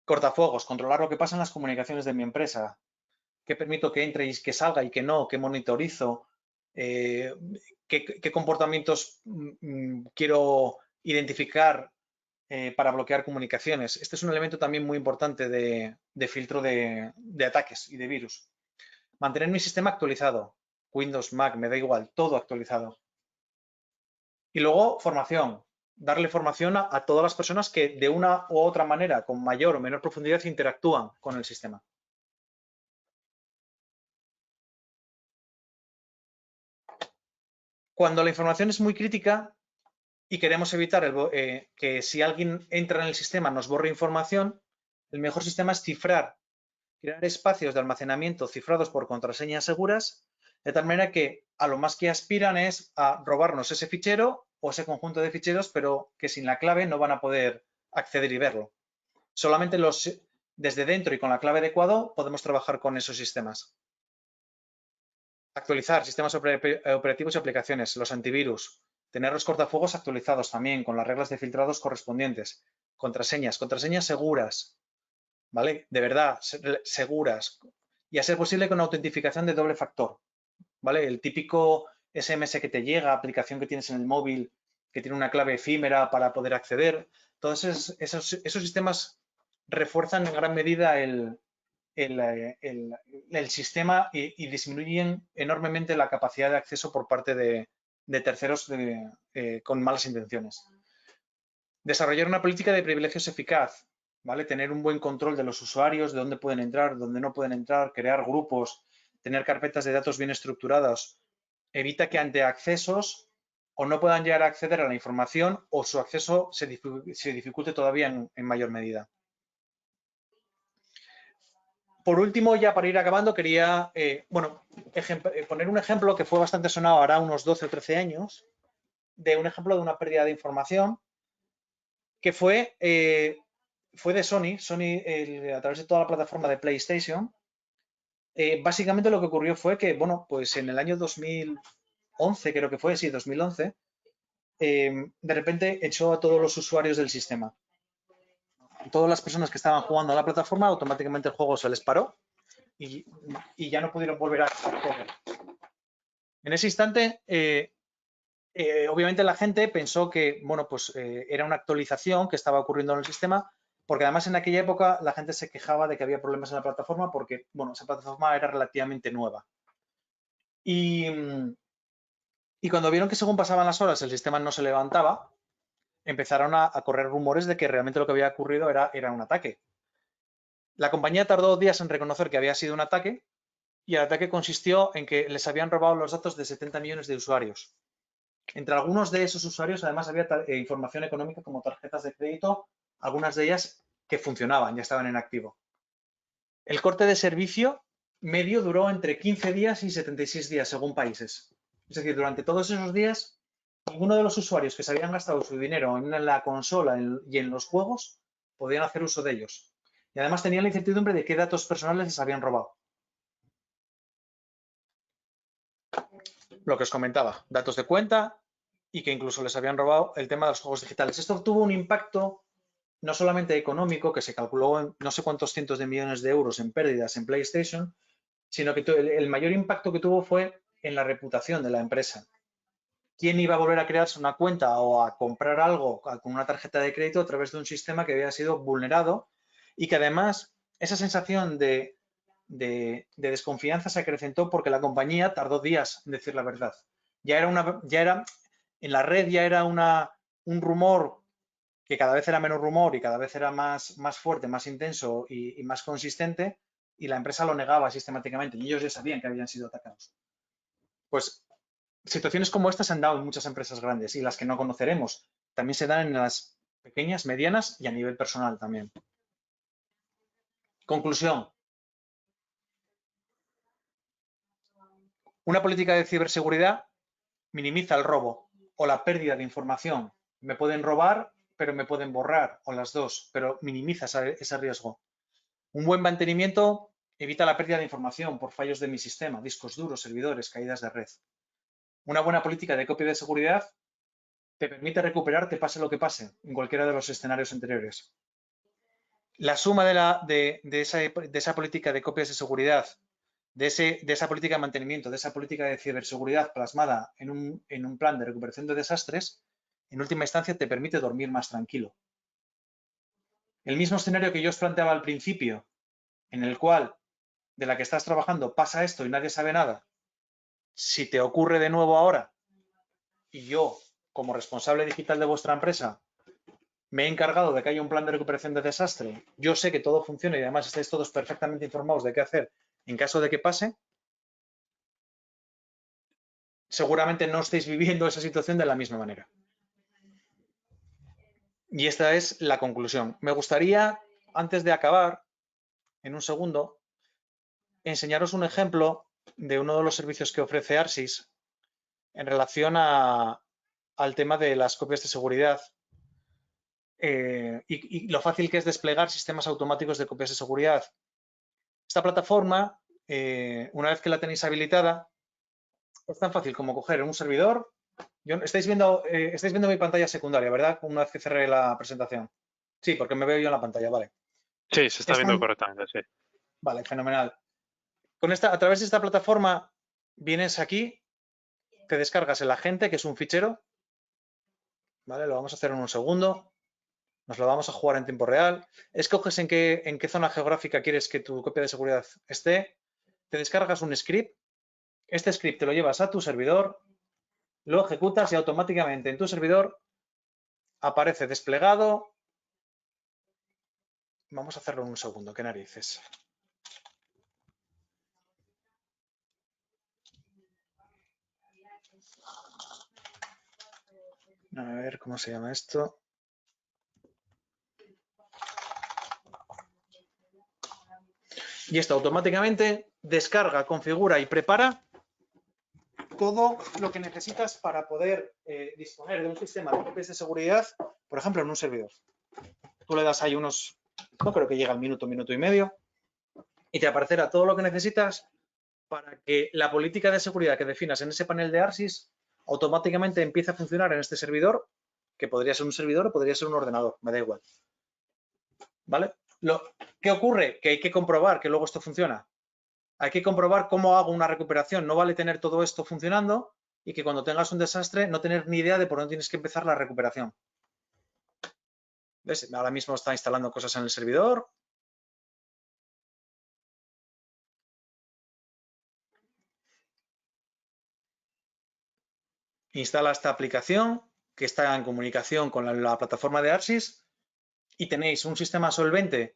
Cortafuegos, controlar lo que pasa en las comunicaciones de mi empresa. ¿Qué permito que entre y que salga y que no? ¿Qué monitorizo? ¿Qué comportamientos quiero identificar para bloquear comunicaciones? Este es un elemento también muy importante de filtro de ataques y de virus. Mantener mi sistema actualizado. Windows, Mac, me da igual, todo actualizado. Y luego formación. Darle formación a todas las personas que de una u otra manera, con mayor o menor profundidad, interactúan con el sistema. Cuando la información es muy crítica y queremos evitar que si alguien entra en el sistema nos borre información, el mejor sistema es cifrar, crear espacios de almacenamiento cifrados por contraseñas seguras, de tal manera que a lo más que aspiran es a robarnos ese fichero o ese conjunto de ficheros, pero que sin la clave no van a poder acceder y verlo. Solamente desde dentro y con la clave adecuada podemos trabajar con esos sistemas. Actualizar sistemas operativos y aplicaciones, los antivirus, tener los cortafuegos actualizados también con las reglas de filtrados correspondientes, contraseñas seguras, ¿vale? De verdad, seguras. Y a ser posible con autentificación de doble factor, ¿vale? El típico SMS que te llega, aplicación que tienes en el móvil, que tiene una clave efímera para poder acceder. Todos esos sistemas refuerzan en gran medida el sistema y disminuyen enormemente la capacidad de acceso por parte de terceros con malas intenciones. Desarrollar una política de privilegios eficaz, ¿vale? Tener un buen control de los usuarios, de dónde pueden entrar, dónde no pueden entrar, crear grupos, tener carpetas de datos bien estructuradas. Evita que ante accesos o no puedan llegar a acceder a la información o su acceso se dificulte todavía en mayor medida. Por último, ya para ir acabando, quería poner un ejemplo que fue bastante sonado ahora unos 12 o 13 años, de un ejemplo de una pérdida de información que fue de Sony. Sony, a través de toda la plataforma de PlayStation, básicamente lo que ocurrió fue que, bueno, pues en el año 2011, creo que fue, sí, 2011, de repente echó a todos los usuarios del sistema. Todas las personas que estaban jugando a la plataforma, automáticamente el juego se les paró y ya no pudieron volver a acceder. En ese instante, obviamente la gente pensó que, bueno, pues era una actualización que estaba ocurriendo en el sistema, porque además en aquella época la gente se quejaba de que había problemas en la plataforma porque, bueno, esa plataforma era relativamente nueva. Y Y cuando vieron que según pasaban las horas el sistema no se levantaba, empezaron a correr rumores de que realmente lo que había ocurrido era un ataque. La compañía tardó 2 días en reconocer que había sido un ataque y el ataque consistió en que les habían robado los datos de 70 millones de usuarios. Entre algunos de esos usuarios, además, había información económica como tarjetas de crédito, algunas de ellas que funcionaban, ya estaban en activo. El corte de servicio medio duró entre 15 días y 76 días, según países. Es decir, durante todos esos días, ninguno de los usuarios que se habían gastado su dinero en la consola y en los juegos podían hacer uso de ellos. Y además tenían la incertidumbre de qué datos personales les habían robado. Lo que os comentaba, datos de cuenta y que incluso les habían robado el tema de los juegos digitales. Esto tuvo un impacto no solamente económico, que se calculó en no sé cuántos cientos de millones de euros en pérdidas en PlayStation, sino que el mayor impacto que tuvo fue en la reputación de la empresa. ¿Quién iba a volver a crearse una cuenta o a comprar algo con una tarjeta de crédito a través de un sistema que había sido vulnerado y que además esa sensación de desconfianza se acrecentó porque la compañía tardó días en decir la verdad? En la red ya era un rumor que cada vez era menos rumor y cada vez era más fuerte, más intenso y más consistente, y la empresa lo negaba sistemáticamente y ellos ya sabían que habían sido atacados. Pues situaciones como estas se han dado en muchas empresas grandes y las que no conoceremos también se dan en las pequeñas, medianas y a nivel personal también. Conclusión. Una política de ciberseguridad minimiza el robo o la pérdida de información. Me pueden robar, pero me pueden borrar, o las dos, pero minimiza ese riesgo. Un buen mantenimiento evita la pérdida de información por fallos de mi sistema, discos duros, servidores, caídas de red. Una buena política de copia de seguridad te permite recuperarte pase lo que pase en cualquiera de los escenarios anteriores. La suma de esa política de copias de seguridad, de esa política de mantenimiento, de esa política de ciberseguridad plasmada en un plan de recuperación de desastres, en última instancia te permite dormir más tranquilo. El mismo escenario que yo os planteaba al principio, en el cual de la que estás trabajando pasa esto y nadie sabe nada, si te ocurre de nuevo ahora y yo, como responsable digital de vuestra empresa, me he encargado de que haya un plan de recuperación de desastre, yo sé que todo funciona y además estáis todos perfectamente informados de qué hacer en caso de que pase, seguramente no estáis viviendo esa situación de la misma manera. Y esta es la conclusión. Me gustaría, antes de acabar, en un segundo, enseñaros un ejemplo de uno de los servicios que ofrece Arsis en relación al tema de las copias de seguridad y lo fácil que es desplegar sistemas automáticos de copias de seguridad. Esta plataforma, una vez que la tenéis habilitada, es tan fácil como coger un servidor. Estáis viendo mi pantalla secundaria, ¿verdad? Una vez que cerré la presentación. Sí, porque me veo yo en la pantalla, vale. Sí, se está viendo correctamente, sí. Vale, fenomenal. A través de esta plataforma vienes aquí, te descargas el agente, que es un fichero. Vale, lo vamos a hacer en un segundo. Nos lo vamos a jugar en tiempo real. Escoges en qué zona geográfica quieres que tu copia de seguridad esté. Te descargas un script. Este script te lo llevas a tu servidor, lo ejecutas y automáticamente en tu servidor aparece desplegado. Vamos a hacerlo en un segundo, qué narices. A ver, ¿cómo se llama esto? Y esto automáticamente descarga, configura y prepara todo lo que necesitas para poder disponer de un sistema de copias de seguridad, por ejemplo, en un servidor. Tú le das ahí no creo que llegue al minuto, minuto y medio, y te aparecerá todo lo que necesitas para que la política de seguridad que definas en ese panel de Arsis automáticamente empiece a funcionar en este servidor, que podría ser un servidor o podría ser un ordenador, me da igual. ¿Vale? ¿Qué ocurre? Que hay que comprobar que luego esto funciona. Hay que comprobar cómo hago una recuperación. No vale tener todo esto funcionando y que cuando tengas un desastre no tener ni idea de por dónde tienes que empezar la recuperación. ¿Ves? Ahora mismo está instalando cosas en el servidor. instala esta aplicación que está en comunicación con la plataforma de ARSYS y tenéis un sistema solvente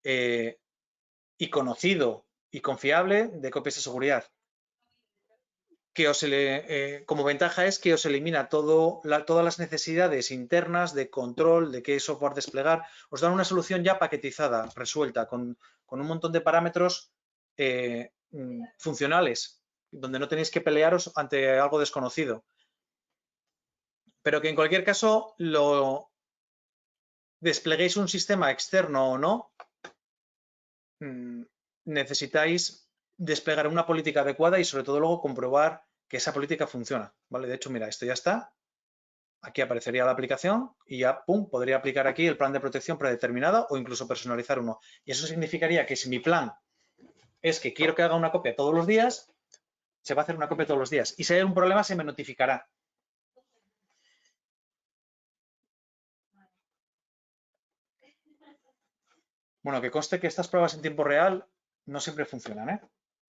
y conocido y confiable de copias de seguridad. Que como ventaja es que os elimina todas las necesidades internas de control, de qué software desplegar. Os dan una solución ya paquetizada, resuelta, con un montón de parámetros funcionales, donde no tenéis que pelearos ante algo desconocido. Pero que en cualquier caso despleguéis un sistema externo o no, necesitáis desplegar una política adecuada y sobre todo luego comprobar que esa política funciona, ¿vale? De hecho, mira, esto ya está. Aquí aparecería la aplicación y ya, pum, podría aplicar aquí el plan de protección predeterminado o incluso personalizar uno. Y eso significaría que si mi plan es que quiero que haga una copia todos los días, se va a hacer una copia todos los días. Y si hay un problema, se me notificará. Bueno, que conste que estas pruebas en tiempo real no siempre funcionan, ¿eh?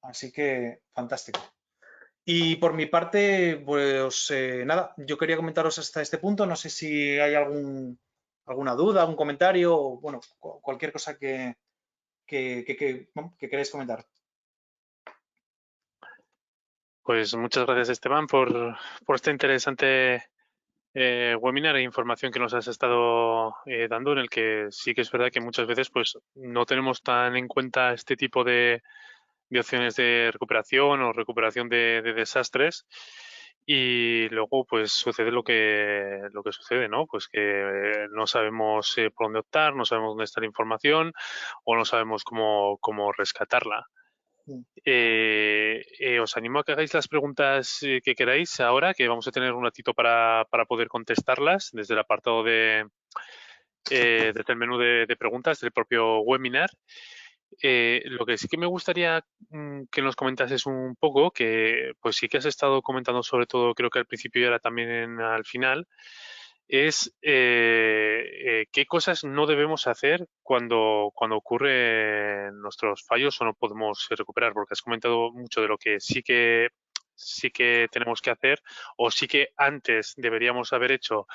Así que, fantástico. Y por mi parte, pues nada, yo quería comentaros hasta este punto. No sé si hay alguna duda, algún comentario, o bueno, cualquier cosa que queráis comentar. Pues muchas gracias, Esteban, por este interesante webinar e información que nos has estado dando, en el que sí que es verdad que muchas veces pues no tenemos tan en cuenta este tipo de opciones de recuperación o recuperación de desastres, y luego pues sucede lo que sucede, ¿no? Pues que no sabemos por dónde optar, no sabemos dónde está la información o no sabemos cómo rescatarla. Os animo a que hagáis las preguntas que queráis ahora, que vamos a tener un ratito para poder contestarlas desde el apartado desde el menú de preguntas del propio webinar. Lo que sí que me gustaría que nos comentases un poco, que pues sí que has estado comentando sobre todo, creo que al principio y ahora también al final, es qué cosas no debemos hacer cuando ocurren nuestros fallos o no podemos recuperar, porque has comentado mucho de lo que sí que tenemos que hacer o sí que antes deberíamos haber hecho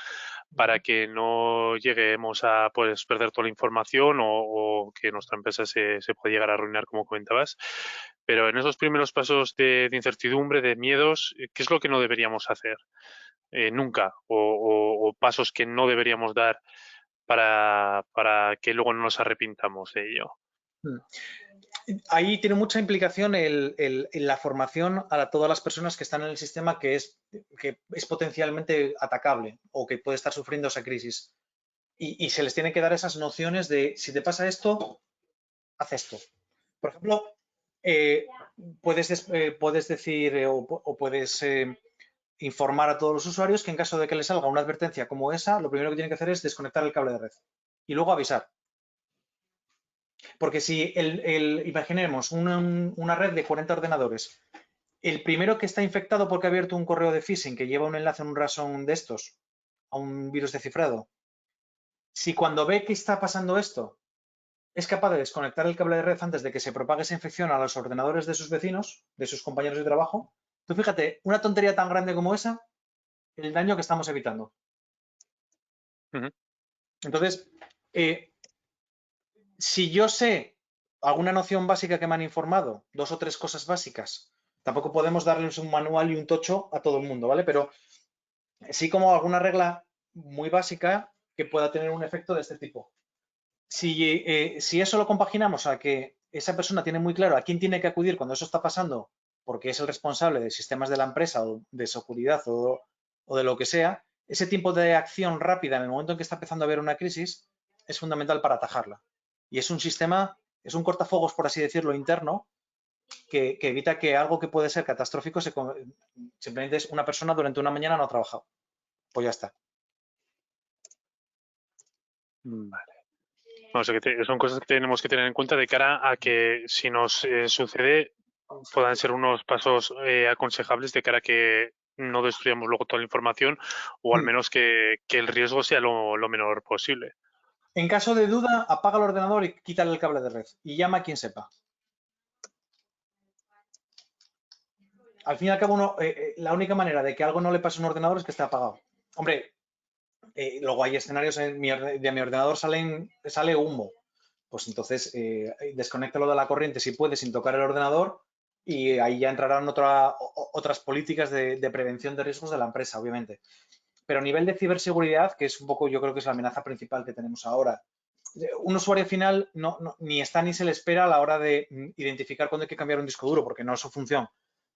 para que no lleguemos a pues perder toda la información o que nuestra empresa se pueda llegar a arruinar, como comentabas. Pero en esos primeros pasos de incertidumbre, de miedos, ¿qué es lo que no deberíamos hacer? Nunca, o pasos que no deberíamos dar para que luego no nos arrepintamos de ello. Ahí tiene mucha implicación la formación a todas las personas que están en el sistema que es potencialmente atacable o que puede estar sufriendo esa crisis. Y se les tiene que dar esas nociones de si te pasa esto, haz esto. Por ejemplo, puedes decir o puedes informar a todos los usuarios que en caso de que les salga una advertencia como esa, lo primero que tienen que hacer es desconectar el cable de red y luego avisar. Porque si imaginemos una red de 40 ordenadores, el primero que está infectado porque ha abierto un correo de phishing que lleva un enlace en un ransom de estos, a un virus de cifrado, si cuando ve que está pasando esto, es capaz de desconectar el cable de red antes de que se propague esa infección a los ordenadores de sus vecinos, de sus compañeros de trabajo, tú fíjate, una tontería tan grande como esa, el daño que estamos evitando. Entonces, si yo sé alguna noción básica que me han informado, 2 o 3 cosas básicas, tampoco podemos darles un manual y un tocho a todo el mundo, ¿vale? Pero sí como alguna regla muy básica que pueda tener un efecto de este tipo. Si eso lo compaginamos a que esa persona tiene muy claro a quién tiene que acudir cuando eso está pasando, porque es el responsable de sistemas de la empresa o de seguridad o de lo que sea, ese tiempo de acción rápida en el momento en que está empezando a haber una crisis es fundamental para atajarla. Y es un sistema, es un cortafuegos, por así decirlo, interno, que evita que algo que puede ser catastrófico simplemente es una persona durante una mañana no ha trabajado. Pues ya está. Vale. O sea que son cosas que tenemos que tener en cuenta de cara a que si nos sucede puedan ser unos pasos aconsejables de cara a que no destruyamos luego toda la información o al menos que el riesgo sea lo menor posible. En caso de duda, apaga el ordenador y quítale el cable de red y llama a quien sepa. al fin y al cabo, la única manera de que algo no le pase a un ordenador es que esté apagado. Hombre, luego hay escenarios de mi ordenador sale humo. Pues entonces desconéctalo de la corriente si puede sin tocar el ordenador y ahí ya entrarán otras políticas de prevención de riesgos de la empresa, obviamente. Pero a nivel de ciberseguridad, que es un poco, yo creo que es la amenaza principal que tenemos ahora, un usuario final ni está ni se le espera a la hora de identificar cuándo hay que cambiar un disco duro, porque no es su función.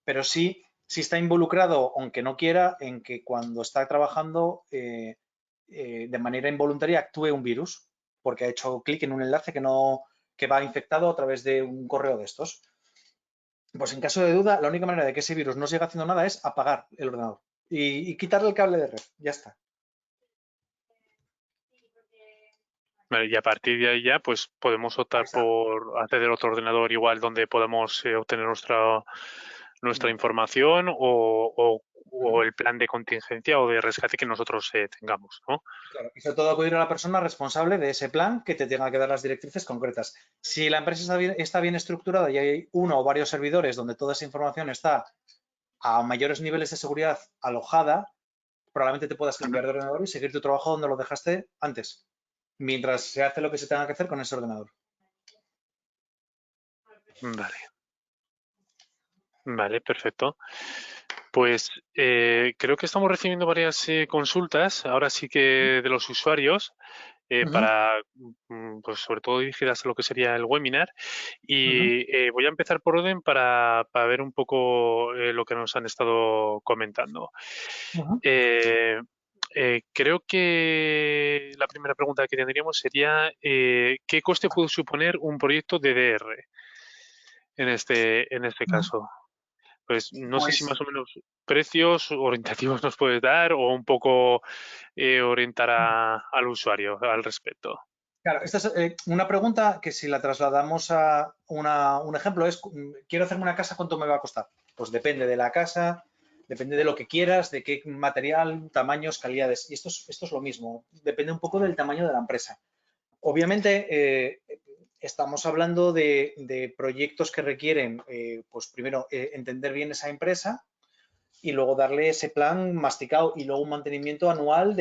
Pero sí está involucrado, aunque no quiera, en que cuando está trabajando de manera involuntaria actúe un virus, porque ha hecho clic en un enlace que va infectado a través de un correo de estos. Pues en caso de duda, la única manera de que ese virus no siga haciendo nada es apagar el ordenador y quitarle el cable de red. Ya está. Vale, y a partir de ahí ya, pues podemos Ahí optar está. por acceder a otro ordenador igual donde podamos obtener nuestra Mm. información o Ujú. el plan de contingencia o de rescate que nosotros tengamos, ¿no? Claro, y sobre todo acudir a la persona responsable de ese plan que te tenga que dar las directrices concretas. Si la empresa está bien estructurada y hay uno o varios servidores donde toda esa información está a mayores niveles de seguridad alojada, probablemente te puedas Ujú. cambiar de ordenador y seguir tu trabajo donde lo dejaste antes, mientras se hace lo que se tenga que hacer con ese ordenador. Vale, vale, perfecto. Pues creo que estamos recibiendo varias consultas, ahora sí que de los usuarios, Ujú, para, pues sobre todo dirigidas a lo que sería el webinar. ujú, Y voy a empezar por orden para ver un poco lo que nos han estado comentando. ujú. Eh, Creo que la primera pregunta que tendríamos sería, ¿qué coste puede suponer un proyecto de DR en este caso? Pues no sé si Pues más o menos precios orientativos nos puedes dar o un poco orientar al usuario al respecto. claro, esta es una pregunta que si la trasladamos a un ejemplo es, quiero hacerme una casa, ¿cuánto me va a costar? Pues depende de la casa, depende de lo que quieras, de qué material, tamaños, calidades. Y esto es lo mismo, depende un poco del tamaño de la empresa. Obviamente, estamos hablando de proyectos que requieren, pues primero, entender bien esa empresa y luego darle ese plan masticado y luego un mantenimiento anual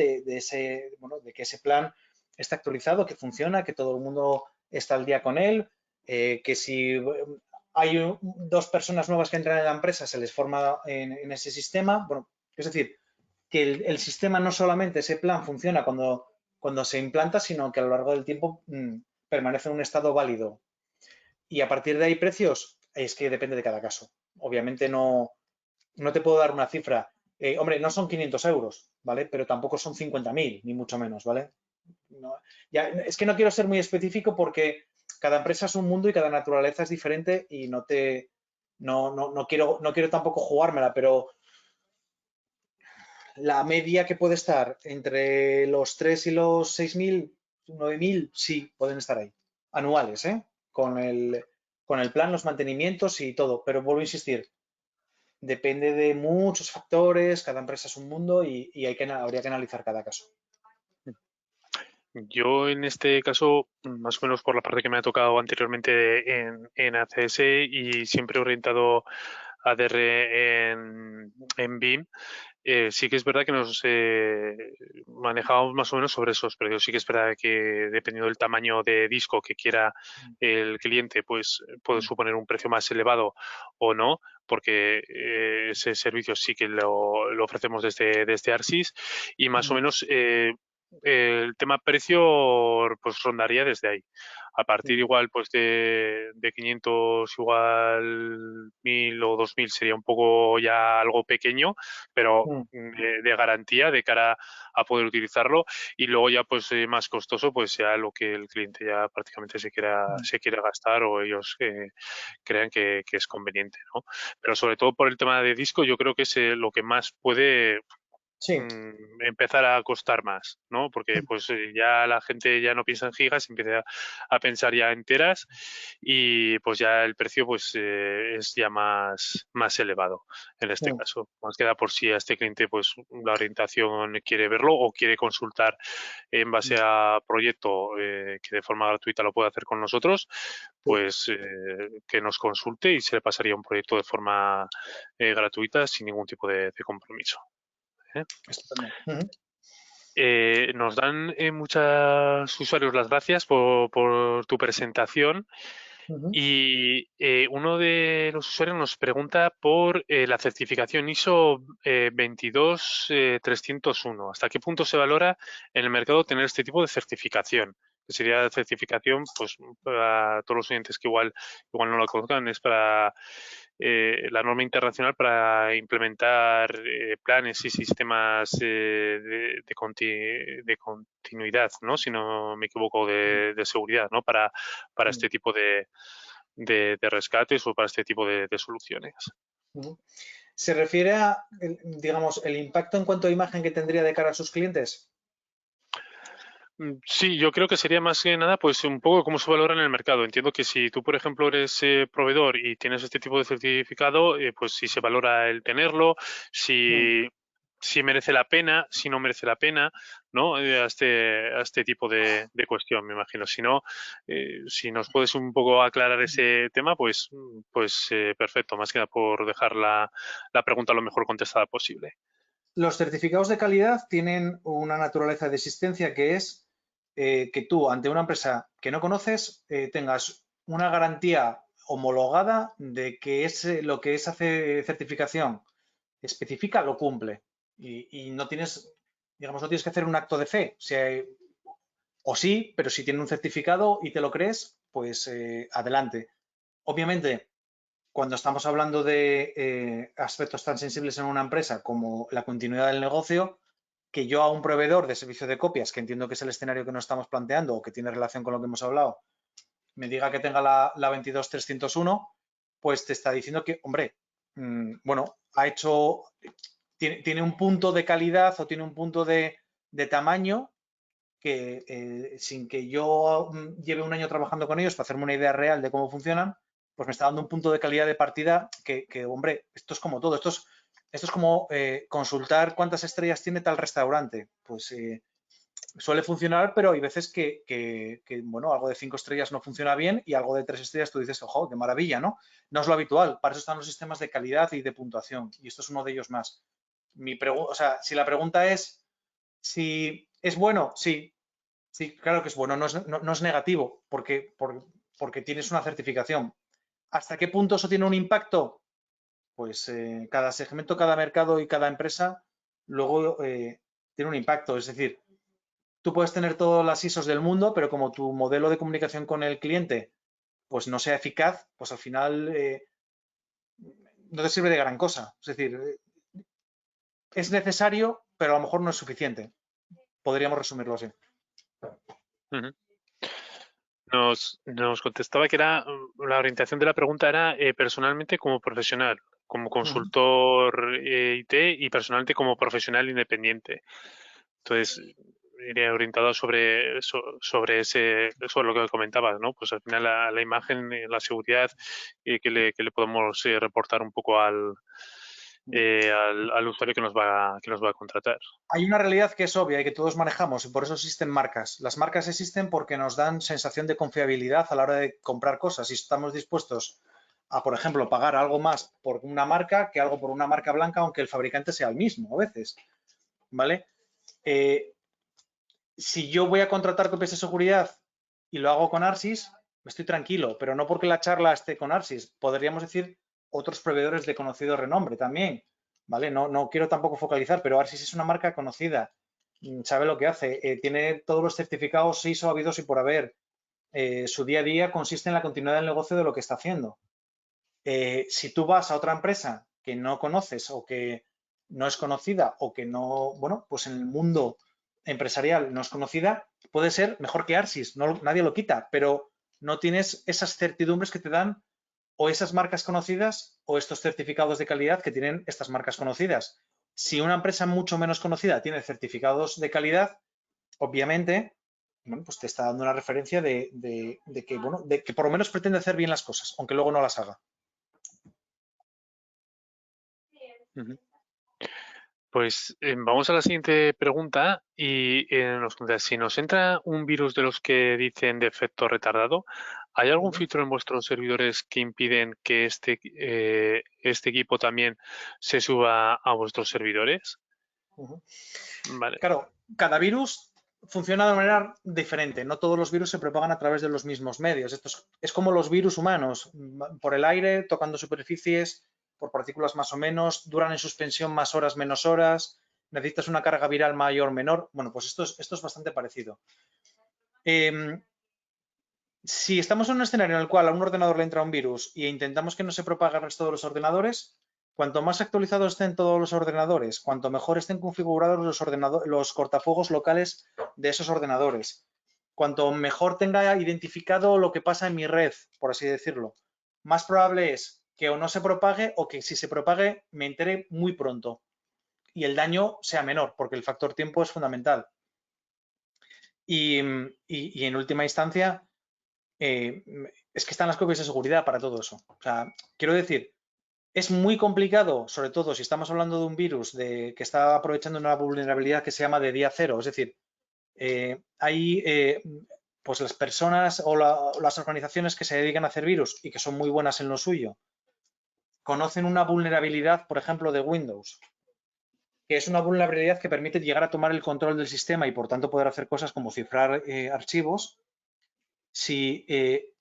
bueno, de que ese plan está actualizado, que funciona, que todo el mundo está al día con él, que si hay dos personas nuevas que entran en la empresa, se les forma en ese sistema. Bueno, es decir, que el sistema no solamente ese plan funciona cuando se implanta, sino que a lo largo del tiempo permanece en un estado válido. Y a partir de ahí, precios, es que depende de cada caso. Obviamente no te puedo dar una cifra. Hombre, no son 500 euros, ¿vale? Pero tampoco son 50.000, ni mucho menos, ¿vale? No, ya, es que no quiero ser muy específico porque cada empresa es un mundo y cada naturaleza es diferente y no quiero tampoco jugármela, pero la media que puede estar entre los 3 y los 6.000, 9.000, sí, pueden estar ahí. Anuales, ¿eh? Con el plan, los mantenimientos y todo. Pero vuelvo a insistir, depende de muchos factores, cada empresa es un mundo y habría que analizar cada caso. Yo en este caso, más o menos por la parte que me ha tocado anteriormente en ACS y siempre orientado a DR en BIM, sí que es verdad que nos manejamos más o menos sobre esos precios. Sí que es verdad que dependiendo del tamaño de disco que quiera el cliente, pues puede suponer un precio más elevado o no, porque ese servicio sí que lo ofrecemos desde Arsis y más o menos el tema precio pues rondaría desde ahí. A partir igual pues de 500 igual 1000 o 2000 sería un poco ya algo pequeño, pero de garantía de cara a poder utilizarlo y luego ya pues más costoso pues sea lo que el cliente ya prácticamente se quiera gastar o ellos crean que es conveniente, ¿no? Pero sobre todo por el tema de disco yo creo que es lo que más puede Sí. empezar a costar más, ¿no? Porque pues ya la gente ya no piensa en gigas, empieza a pensar ya en teras y pues ya el precio pues es ya más elevado en este caso. Más que nada por si a este cliente pues la orientación quiere verlo o quiere consultar en base a proyecto que de forma gratuita lo puede hacer con nosotros, pues que nos consulte y se le pasaría un proyecto de forma gratuita sin ningún tipo de compromiso. ¿Eh? Estupendo. Nos dan muchos usuarios las gracias por tu presentación y uno de los usuarios nos pregunta por la certificación ISO 22301. ¿Hasta qué punto se valora en el mercado tener este tipo de certificación? Que sería certificación, pues para todos los oyentes que igual no lo conozcan, es para la norma internacional para implementar planes y sistemas de continuidad, ¿no? Si no me equivoco, de seguridad, ¿no? Para este tipo de rescates o para este tipo de soluciones. ¿Se refiere a, digamos, el impacto en cuanto a imagen que tendría de cara a sus clientes? Sí, yo creo que sería más que nada pues un poco cómo se valora en el mercado. Entiendo que si tú, por ejemplo, eres proveedor y tienes este tipo de certificado, pues si se valora el tenerlo, si merece la pena, si no merece la pena, ¿no? A este tipo de cuestión, me imagino. Si no, si nos puedes un poco aclarar ese tema, pues perfecto, más que nada por dejar la pregunta lo mejor contestada posible. Los certificados de calidad tienen una naturaleza de existencia que es que tú, ante una empresa que no conoces, tengas una garantía homologada de que lo que esa certificación especifica lo cumple. Y no tienes, digamos, no tienes que hacer un acto de fe. O sí, pero si tiene un certificado y te lo crees, pues adelante. Obviamente, cuando estamos hablando de aspectos tan sensibles en una empresa como la continuidad del negocio, que yo a un proveedor de servicio de copias, que entiendo que es el escenario que nos estamos planteando o que tiene relación con lo que hemos hablado, me diga que tenga la 22301, pues te está diciendo que, hombre, bueno, tiene un punto de calidad o tiene un punto de tamaño que sin que yo lleve un año trabajando con ellos para hacerme una idea real de cómo funcionan, pues me está dando un punto de calidad de partida que hombre, esto es como todo, esto es como consultar cuántas estrellas tiene tal restaurante. Pues suele funcionar, pero hay veces bueno, algo de 5 estrellas no funciona bien y algo de 3 estrellas tú dices, ojo, qué maravilla, ¿no? No es lo habitual, para eso están los sistemas de calidad y de puntuación, y esto es uno de ellos más. O sea, si la pregunta es si es bueno, sí, sí, claro que es bueno, no es negativo, porque tienes una certificación. ¿Hasta qué punto eso tiene un impacto? Pues cada segmento, cada mercado y cada empresa luego tiene un impacto. Es decir, tú puedes tener todas las ISOs del mundo, pero como tu modelo de comunicación con el cliente pues no sea eficaz, pues al final no te sirve de gran cosa. Es decir, es necesario, pero a lo mejor no es suficiente. Podríamos resumirlo así. Ujú. Nos contestaba que la orientación de la pregunta era personalmente como profesional, como Ujú. consultor IT y personalmente como profesional independiente. Entonces, iría orientado sobre lo que comentabas, ¿no? Pues al final la imagen, la seguridad que le podemos reportar un poco al usuario que nos va a contratar. Hay una realidad que es obvia y que todos manejamos y por eso existen marcas. Las marcas existen porque nos dan sensación de confiabilidad a la hora de comprar cosas y estamos dispuestos a, por ejemplo, pagar algo más por una marca que algo por una marca blanca, aunque el fabricante sea el mismo a veces, ¿vale? Eh, si yo voy a contratar copias de seguridad y lo hago con Arsis, estoy tranquilo, pero no porque la charla esté con Arsis. Podríamos decir otros proveedores de conocido renombre también, ¿vale? No quiero tampoco focalizar, pero Arsis es una marca conocida, sabe lo que hace, tiene todos los certificados ISO habidos y por haber. Su día a día consiste en la continuidad del negocio de lo que está haciendo. Si tú vas a otra empresa que no conoces o que no es conocida o que no, bueno, pues en el mundo empresarial no es conocida, puede ser mejor que Arsis, nadie lo quita, pero no tienes esas certidumbres que te dan o esas marcas conocidas o estos certificados de calidad que tienen estas marcas conocidas. Si una empresa mucho menos conocida tiene certificados de calidad, obviamente, bueno, pues te está dando una referencia de que, bueno, de que por lo menos pretende hacer bien las cosas, aunque luego no las haga. Ujú. Pues vamos a la siguiente pregunta y nos pregunta, si nos entra un virus de los que dicen de efecto retardado, ¿hay algún Ujú, filtro en vuestros servidores que impiden que este equipo también se suba a vuestros servidores? ujú. Vale. Claro, cada virus funciona de manera diferente. No todos los virus se propagan a través de los mismos medios. Esto es como los virus humanos, por el aire, tocando superficies, por partículas más o menos, duran en suspensión más horas, menos horas, necesitas una carga viral mayor, menor. Bueno, pues esto es bastante parecido. Eh, si estamos en un escenario en el cual a un ordenador le entra un virus e intentamos que no se propague al resto de los ordenadores, cuanto más actualizados estén todos los ordenadores, cuanto mejor estén configurados los cortafuegos locales de esos ordenadores, cuanto mejor tenga identificado lo que pasa en mi red, por así decirlo, más probable es que o no se propague o que si se propague me entere muy pronto y el daño sea menor, porque el factor tiempo es fundamental. Y en última instancia, eh, es que están las copias de seguridad para todo eso. O sea, quiero decir, es muy complicado, sobre todo si estamos hablando de un virus que está aprovechando una vulnerabilidad que se llama de día cero. Es decir, hay pues las personas o las organizaciones que se dedican a hacer virus y que son muy buenas en lo suyo, conocen una vulnerabilidad, por ejemplo, de Windows, que es una vulnerabilidad que permite llegar a tomar el control del sistema y por tanto poder hacer cosas como cifrar archivos. Si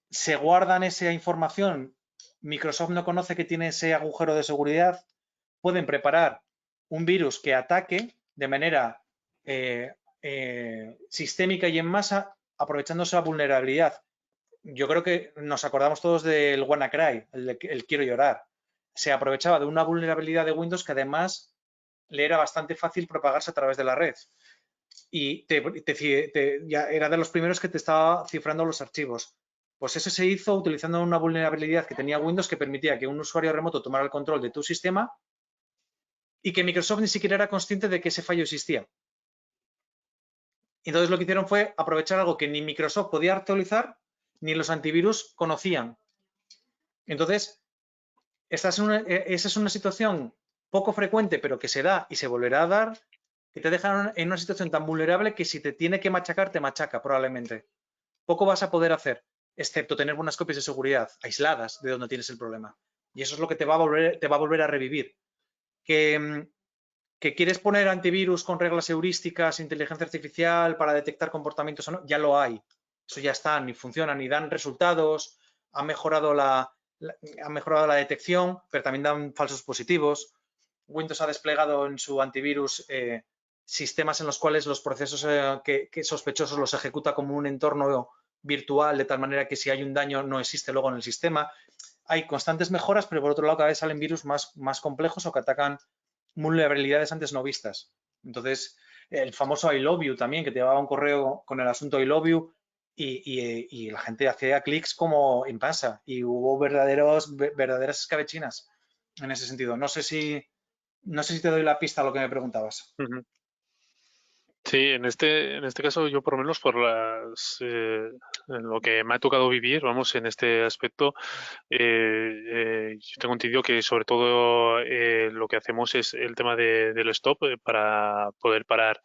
se guardan esa información, Microsoft no conoce que tiene ese agujero de seguridad, pueden preparar un virus que ataque de manera sistémica y en masa, aprovechándose la vulnerabilidad. Yo creo que nos acordamos todos del WannaCry, el quiero llorar. Se aprovechaba de una vulnerabilidad de Windows que además le era bastante fácil propagarse a través de la red y ya era de los primeros que te estaba cifrando los archivos. Pues eso se hizo utilizando una vulnerabilidad que tenía Windows que permitía que un usuario remoto tomara el control de tu sistema y que Microsoft ni siquiera era consciente de que ese fallo existía. Entonces lo que hicieron fue aprovechar algo que ni Microsoft podía actualizar ni los antivirus conocían. Entonces, esa es una situación poco frecuente, pero que se da y se volverá a dar, que te dejan en una situación tan vulnerable que si te tiene que machacar, te machaca probablemente. Poco vas a poder hacer, excepto tener buenas copias de seguridad aisladas de donde tienes el problema. Y eso es lo que te va a volver a revivir. Que, que quieres poner antivirus con reglas heurísticas, inteligencia artificial para detectar comportamientos o no, ya lo hay. Eso ya están y funcionan y dan resultados, ha mejorado ha mejorado la detección, pero también dan falsos positivos. Windows ha desplegado en su antivirus sistemas en los cuales los procesos que sospechosos los ejecuta como un entorno virtual, de tal manera que si hay un daño no existe luego en el sistema. Hay constantes mejoras, pero por otro lado cada vez salen virus más complejos o que atacan vulnerabilidades antes no vistas. Entonces, el famoso I love you también, que te llevaba un correo con el asunto I love you y la gente hacía clics como en pasa y hubo verdaderas escabechinas en ese sentido. No sé si te doy la pista a lo que me preguntabas. Ujú. Sí, en este caso yo por lo menos por en lo que me ha tocado vivir, vamos, en este aspecto, yo tengo entendido que sobre todo lo que hacemos es el tema del stop para poder parar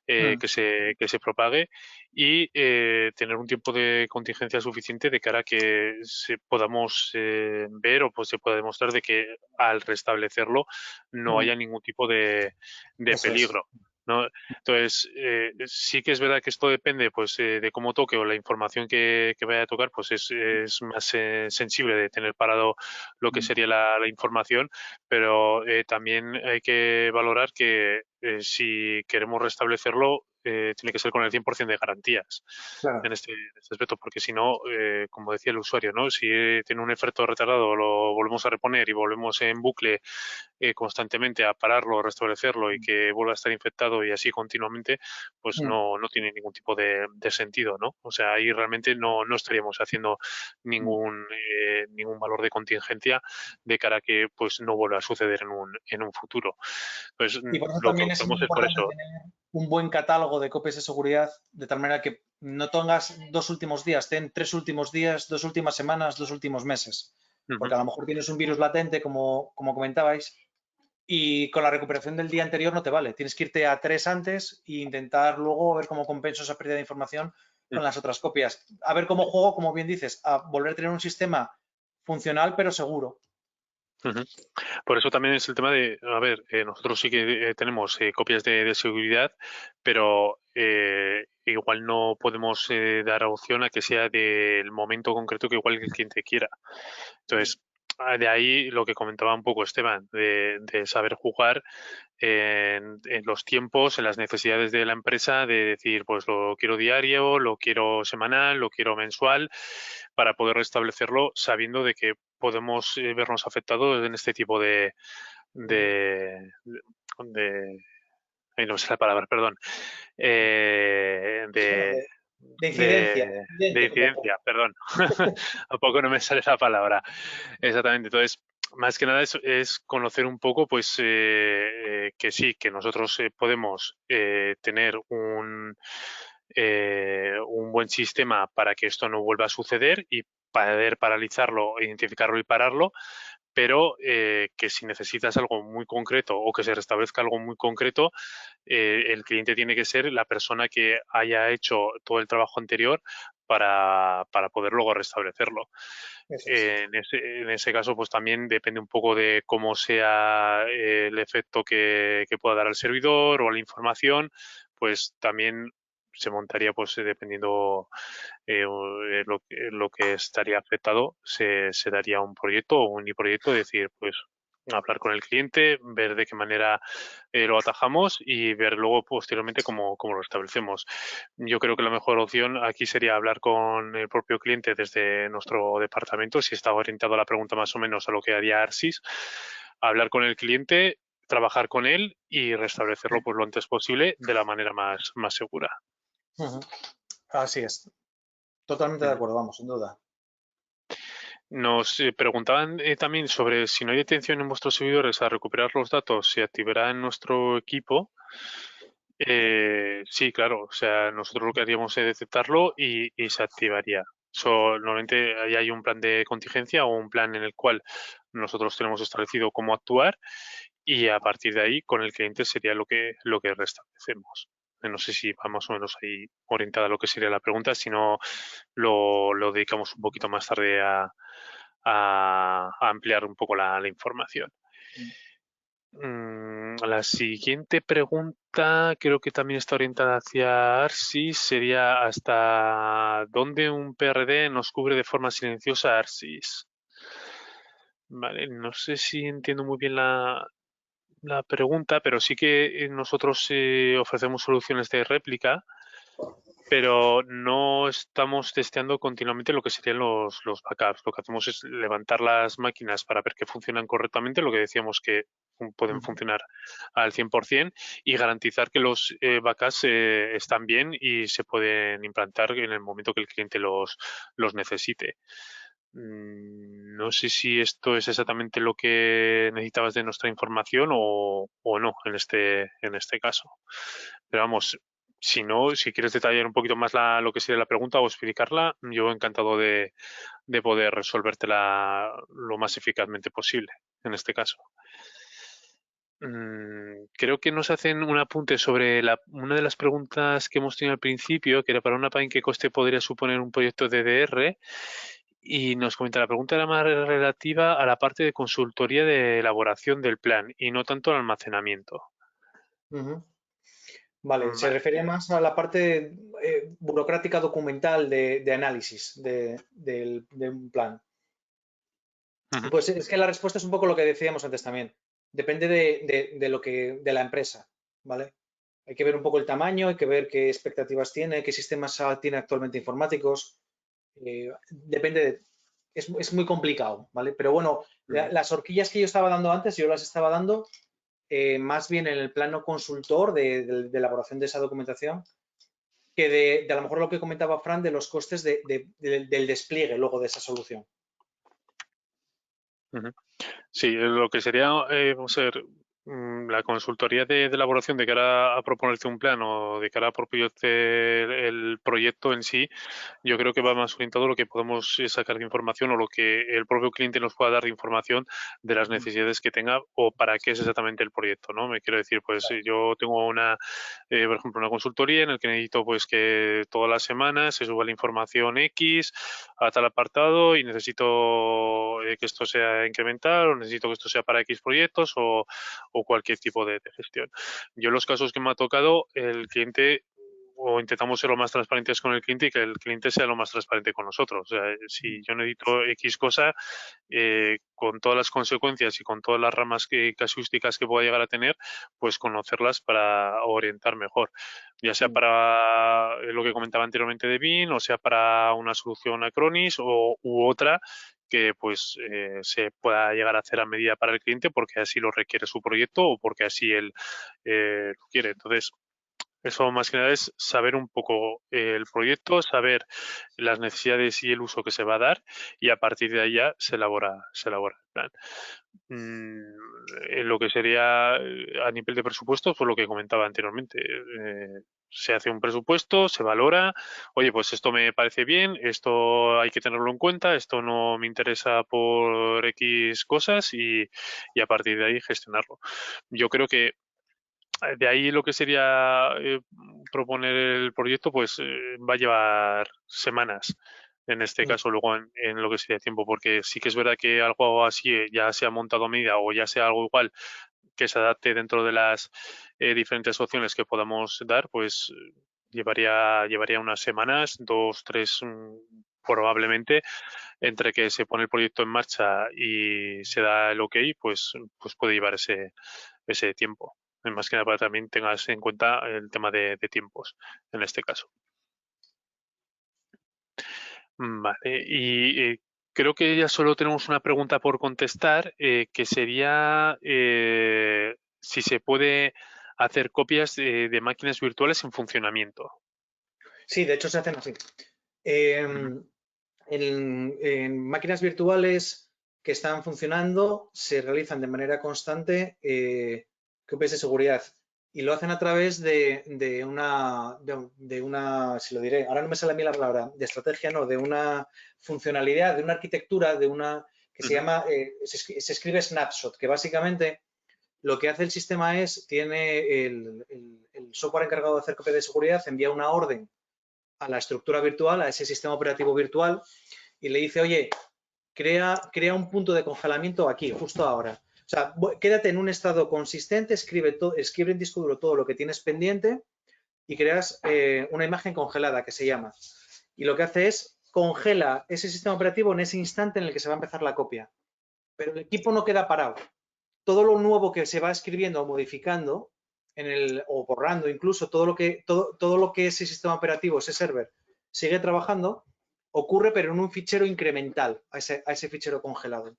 Mm, que se propague y tener un tiempo de contingencia suficiente de cara a que podamos ver o pues se pueda demostrar de que al restablecerlo no mm, haya ningún tipo de eso es. peligro. ¿No? Entonces, sí que es verdad que esto depende pues, de cómo toque o la información que vaya a tocar, pues es más sensible de tener parado lo que Mm, sería la información, pero también hay que valorar que si queremos restablecerlo, tiene que ser con el 100% de garantías Claro. en este aspecto, porque si no, como decía el usuario, ¿no? Si tiene un efecto retardado, lo volvemos a reponer y volvemos en bucle constantemente a pararlo, restablecerlo y que vuelva a estar infectado y así continuamente, pues Mm. no tiene ningún tipo de sentido, ¿no? O sea, ahí realmente no estaríamos haciendo Mm. ningún valor de contingencia de cara a que pues no vuelva a suceder en un futuro. Pues Y por eso lo que también es muy buscamos es por importante eso. tener un buen catálogo de copias de seguridad, de tal manera que no tengas 2 últimos días, ten 3 últimos días, 2 últimas semanas, 2 últimos meses. Ujú. Porque a lo mejor tienes un virus latente, como comentabais, y con la recuperación del día anterior no te vale. Tienes que irte a 3 antes e intentar luego ver cómo compenso esa pérdida de información con las otras copias. A ver cómo juego, como bien dices, a volver a tener un sistema funcional pero seguro. Ujú. Por eso también es el tema de, a ver, nosotros sí que tenemos copias de seguridad, pero igual no podemos dar opción a que sea del momento concreto que igual el cliente quiera. Entonces, de ahí lo que comentaba un poco Esteban, de saber jugar en los tiempos, en las necesidades de la empresa, de decir, pues lo quiero diario, lo quiero semanal, lo quiero mensual, para poder restablecerlo sabiendo de que podemos vernos afectados en este tipo de, de ay, no sé la palabra, perdón, eh, Bueno, de, de incidencia, de incidente, como incidencia, perdón. A poco no me sale la palabra. Exactamente. Entonces, más que nada es conocer un poco, pues, que sí, que nosotros podemos tener un buen sistema para que esto no vuelva a suceder y poder paralizarlo, identificarlo y pararlo, pero que si necesitas algo muy concreto o que se restablezca algo muy concreto, el cliente tiene que ser la persona que haya hecho todo el trabajo anterior para poder luego restablecerlo. eso es. En ese caso, pues también depende un poco de cómo sea el efecto que pueda dar al servidor o a la información, pues también se montaría, pues dependiendo lo que estaría afectado, se daría un proyecto o un uniproyecto, es decir, pues hablar con el cliente, ver de qué manera lo atajamos y ver luego posteriormente cómo lo establecemos. Yo creo que la mejor opción aquí sería hablar con el propio cliente desde nuestro departamento, si está orientado a la pregunta más o menos a lo que haría ARSIS, hablar con el cliente, trabajar con él y restablecerlo pues lo antes posible de la manera más segura. Ujú. Así es. Totalmente de Ujú. acuerdo, vamos, sin duda. Nos preguntaban también sobre si no hay detención en vuestros servidores a recuperar los datos, se activará en nuestro equipo. Sí, claro. O sea, nosotros lo que haríamos es detectarlo y se activaría. Normalmente ahí hay un plan de contingencia o un plan en el cual nosotros tenemos establecido cómo actuar y a partir de ahí con el cliente sería lo que restablecemos. No sé si va más o menos ahí orientada a lo que sería la pregunta, si no lo dedicamos un poquito más tarde a ampliar un poco la información. La siguiente pregunta creo que también está orientada hacia ARSIS, sería ¿hasta dónde un PRD nos cubre de forma silenciosa ARSIS? Vale, no sé si entiendo muy bien la pregunta, pero sí que nosotros ofrecemos soluciones de réplica, pero no estamos testeando continuamente lo que serían los backups. Lo que hacemos es levantar las máquinas para ver que funcionan correctamente, lo que decíamos que pueden Ujú. funcionar al 100% y garantizar que los backups están bien y se pueden implantar en el momento que el cliente los necesite. No sé si esto es exactamente lo que necesitabas de nuestra información o no en este caso. Pero vamos, si no, si quieres detallar un poquito más lo que sería la pregunta o explicarla, yo encantado de poder resolvértela lo más eficazmente posible en este caso. Creo que nos hacen un apunte sobre una de las preguntas que hemos tenido al principio, que era para una PAIN qué coste podría suponer un proyecto de DR, y nos comenta, la pregunta era más relativa a la parte de consultoría de elaboración del plan y no tanto al almacenamiento. Ujú. Vale, se Vale. refería más a la parte burocrática documental de análisis de un plan. Ujú, Pues es que la respuesta es un poco lo que decíamos antes también. Depende de lo de la empresa, ¿vale? Hay que ver un poco el tamaño, hay que ver qué expectativas tiene, qué sistemas tiene actualmente informáticos. Depende es muy complicado, ¿vale? Pero bueno, las horquillas que yo estaba dando antes, yo las estaba dando más bien en el plano consultor de elaboración de esa documentación que de a lo mejor lo que comentaba Fran de los costes del despliegue luego de esa solución. Sí, lo que sería, vamos a ver, la consultoría de elaboración de cara a proponerte un plan o de cara a proponerte el proyecto en sí, yo creo que va más orientado a lo que podemos sacar de información o lo que el propio cliente nos pueda dar de información de las necesidades que tenga o para qué es exactamente el proyecto, ¿no? Me quiero decir, pues yo tengo por ejemplo, una consultoría en la que necesito pues que todas las semanas se suba la información X a tal apartado y necesito que esto sea incremental o necesito que esto sea para X proyectos o cualquier tipo de gestión. Yo en los casos que me ha tocado, el cliente o intentamos ser lo más transparentes con el cliente y que el cliente sea lo más transparente con nosotros. O sea, si yo necesito X cosa, con todas las consecuencias y con todas las ramas casuísticas que pueda llegar a tener, pues conocerlas para orientar mejor. Ya sea para lo que comentaba anteriormente de BIM, o sea para una solución Acronis u otra que pues se pueda llegar a hacer a medida para el cliente porque así lo requiere su proyecto o porque así él lo quiere. Entonces, eso más que nada es saber un poco el proyecto, saber las necesidades y el uso que se va a dar y a partir de ahí ya se elabora el plan. En lo que sería a nivel de presupuesto, pues lo que comentaba anteriormente. Se hace un presupuesto, se valora, oye, pues esto me parece bien, esto hay que tenerlo en cuenta, esto no me interesa por X cosas y a partir de ahí gestionarlo. Yo creo que de ahí lo que sería proponer el proyecto, pues va a llevar semanas. En este caso, luego en lo que sería tiempo, porque sí que es verdad que algo así ya se ha montado a medida o ya sea algo igual que se adapte dentro de las diferentes opciones que podamos dar, pues llevaría unas semanas, 2, 3 probablemente, entre que se pone el proyecto en marcha y se da el OK, pues puede llevar ese tiempo. Más que nada para también tengas en cuenta el tema de tiempos en este caso. Vale, y creo que ya solo tenemos una pregunta por contestar, que sería si se puede hacer copias de máquinas virtuales en funcionamiento. Sí, de hecho se hacen así. En máquinas virtuales que están funcionando se realizan de manera constante copias de seguridad y lo hacen a través de una, si lo diré, ahora no me sale a mí la palabra, de estrategia, no, de una funcionalidad, de una arquitectura, de una que se llama, se escribe Snapshot, que básicamente lo que hace el sistema es, tiene el software encargado de hacer copias de seguridad, envía una orden a la estructura virtual, a ese sistema operativo virtual, y le dice, oye, crea un punto de congelamiento aquí, justo ahora. O sea, quédate en un estado consistente, escribe en disco duro todo lo que tienes pendiente y creas una imagen congelada que se llama. Y lo que hace es congela ese sistema operativo en ese instante en el que se va a empezar la copia. Pero el equipo no queda parado. Todo lo nuevo que se va escribiendo o modificando o borrando incluso todo lo que ese sistema operativo, ese server, sigue trabajando, ocurre pero en un fichero incremental a ese fichero congelado.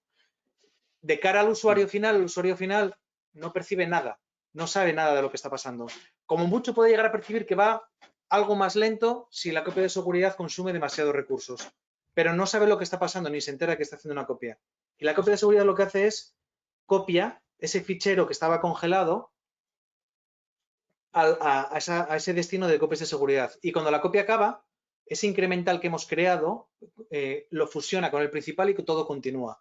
De cara al usuario final, el usuario final no percibe nada, no sabe nada de lo que está pasando. Como mucho puede llegar a percibir que va algo más lento si la copia de seguridad consume demasiados recursos, pero no sabe lo que está pasando ni se entera que está haciendo una copia. Y la copia de seguridad lo que hace es copia ese fichero que estaba congelado a ese destino de copias de seguridad. Y cuando la copia acaba, ese incremental que hemos creado lo fusiona con el principal y que todo continúa.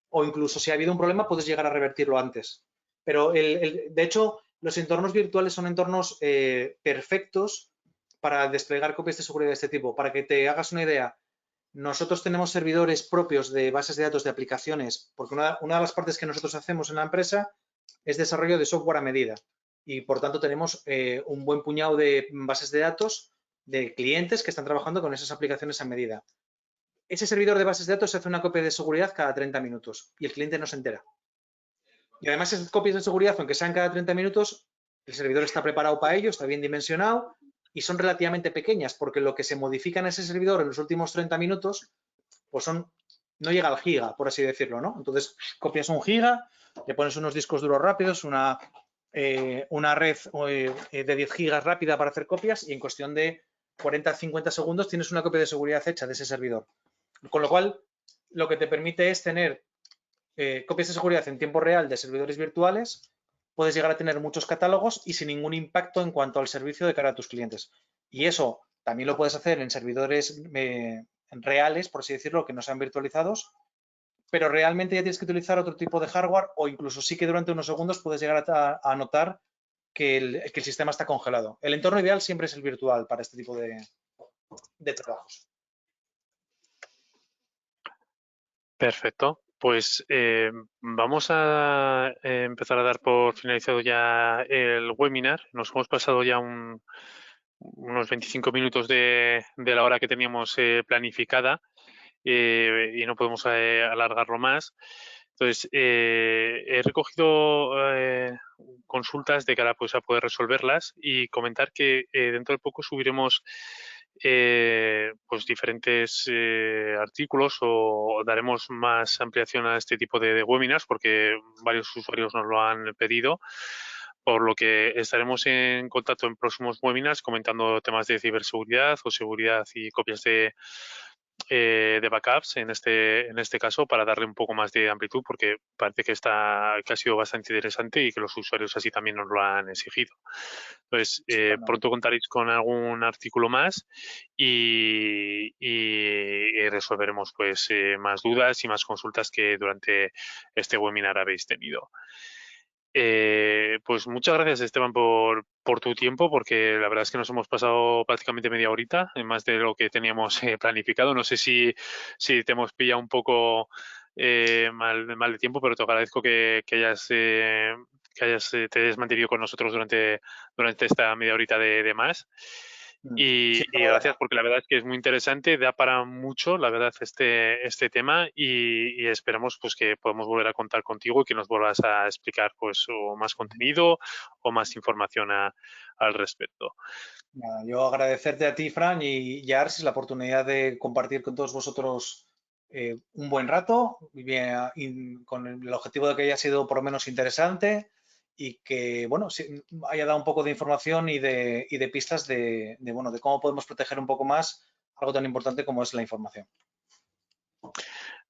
O incluso si ha habido un problema, puedes llegar a revertirlo antes. Pero de hecho, los entornos virtuales son entornos perfectos para desplegar copias de seguridad de este tipo. Para que te hagas una idea, nosotros tenemos servidores propios de bases de datos de aplicaciones, porque una de las partes que nosotros hacemos en la empresa es desarrollo de software a medida. Y por tanto tenemos un buen puñado de bases de datos de clientes que están trabajando con esas aplicaciones a medida. Ese servidor de bases de datos hace una copia de seguridad cada 30 minutos y el cliente no se entera. Y además esas copias de seguridad, aunque sean cada 30 minutos, el servidor está preparado para ello, está bien dimensionado y son relativamente pequeñas porque lo que se modifica en ese servidor en los últimos 30 minutos pues no llega al giga, por así decirlo, ¿no? Entonces copias 1 giga, le pones unos discos duros rápidos, una red de 10 gigas rápida para hacer copias y en cuestión de 40-50 segundos tienes una copia de seguridad hecha de ese servidor. Con lo cual, lo que te permite es tener copias de seguridad en tiempo real de servidores virtuales, puedes llegar a tener muchos catálogos y sin ningún impacto en cuanto al servicio de cara a tus clientes. Y eso también lo puedes hacer en servidores reales, por así decirlo, que no sean virtualizados, pero realmente ya tienes que utilizar otro tipo de hardware o incluso sí que durante unos segundos puedes llegar a notar que el sistema está congelado. El entorno ideal siempre es el virtual para este tipo de trabajos. Perfecto. Pues vamos a empezar a dar por finalizado ya el webinar. Nos hemos pasado ya unos 25 minutos de la hora que teníamos planificada y no podemos alargarlo más. Entonces, he recogido consultas de cara pues, a poder resolverlas y comentar que dentro de poco subiremos pues diferentes artículos o daremos más ampliación a este tipo de webinars porque varios usuarios nos lo han pedido, por lo que estaremos en contacto en próximos webinars comentando temas de ciberseguridad o seguridad y copias de backups en este caso para darle un poco más de amplitud porque parece que ha sido bastante interesante y que los usuarios así también nos lo han exigido. Entonces, pronto contaréis con algún artículo más y resolveremos pues más dudas y más consultas que durante este webinar habéis tenido. Pues muchas gracias, Esteban, por tu tiempo, porque la verdad es que nos hemos pasado prácticamente media horita, más de lo que teníamos planificado. No sé si te hemos pillado un poco mal de tiempo, pero te agradezco que te hayas mantenido con nosotros durante esta media horita de más. Sin Y problema. gracias, porque la verdad es que es muy interesante, da para mucho, la verdad, este tema y esperamos pues que podamos volver a contar contigo y que nos vuelvas a explicar pues o más contenido o más información al respecto. Nada, yo agradecerte a ti, Fran, y a Arsis la oportunidad de compartir con todos vosotros un buen rato, con el objetivo de que haya sido por lo menos interesante y que, bueno, haya dado un poco de información y de pistas bueno, de cómo podemos proteger un poco más algo tan importante como es la información.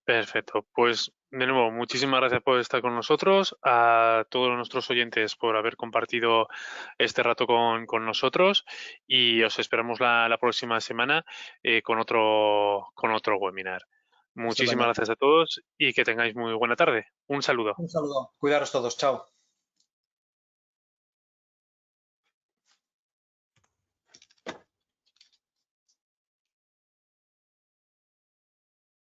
Perfecto. Pues de nuevo, muchísimas gracias por estar con nosotros, a todos nuestros oyentes por haber compartido este rato con nosotros y os esperamos la próxima semana con otro webinar. Muchísimas Estupendo. gracias a todos y que tengáis muy buena tarde. Un saludo. Un saludo. Cuidaros todos. Chao.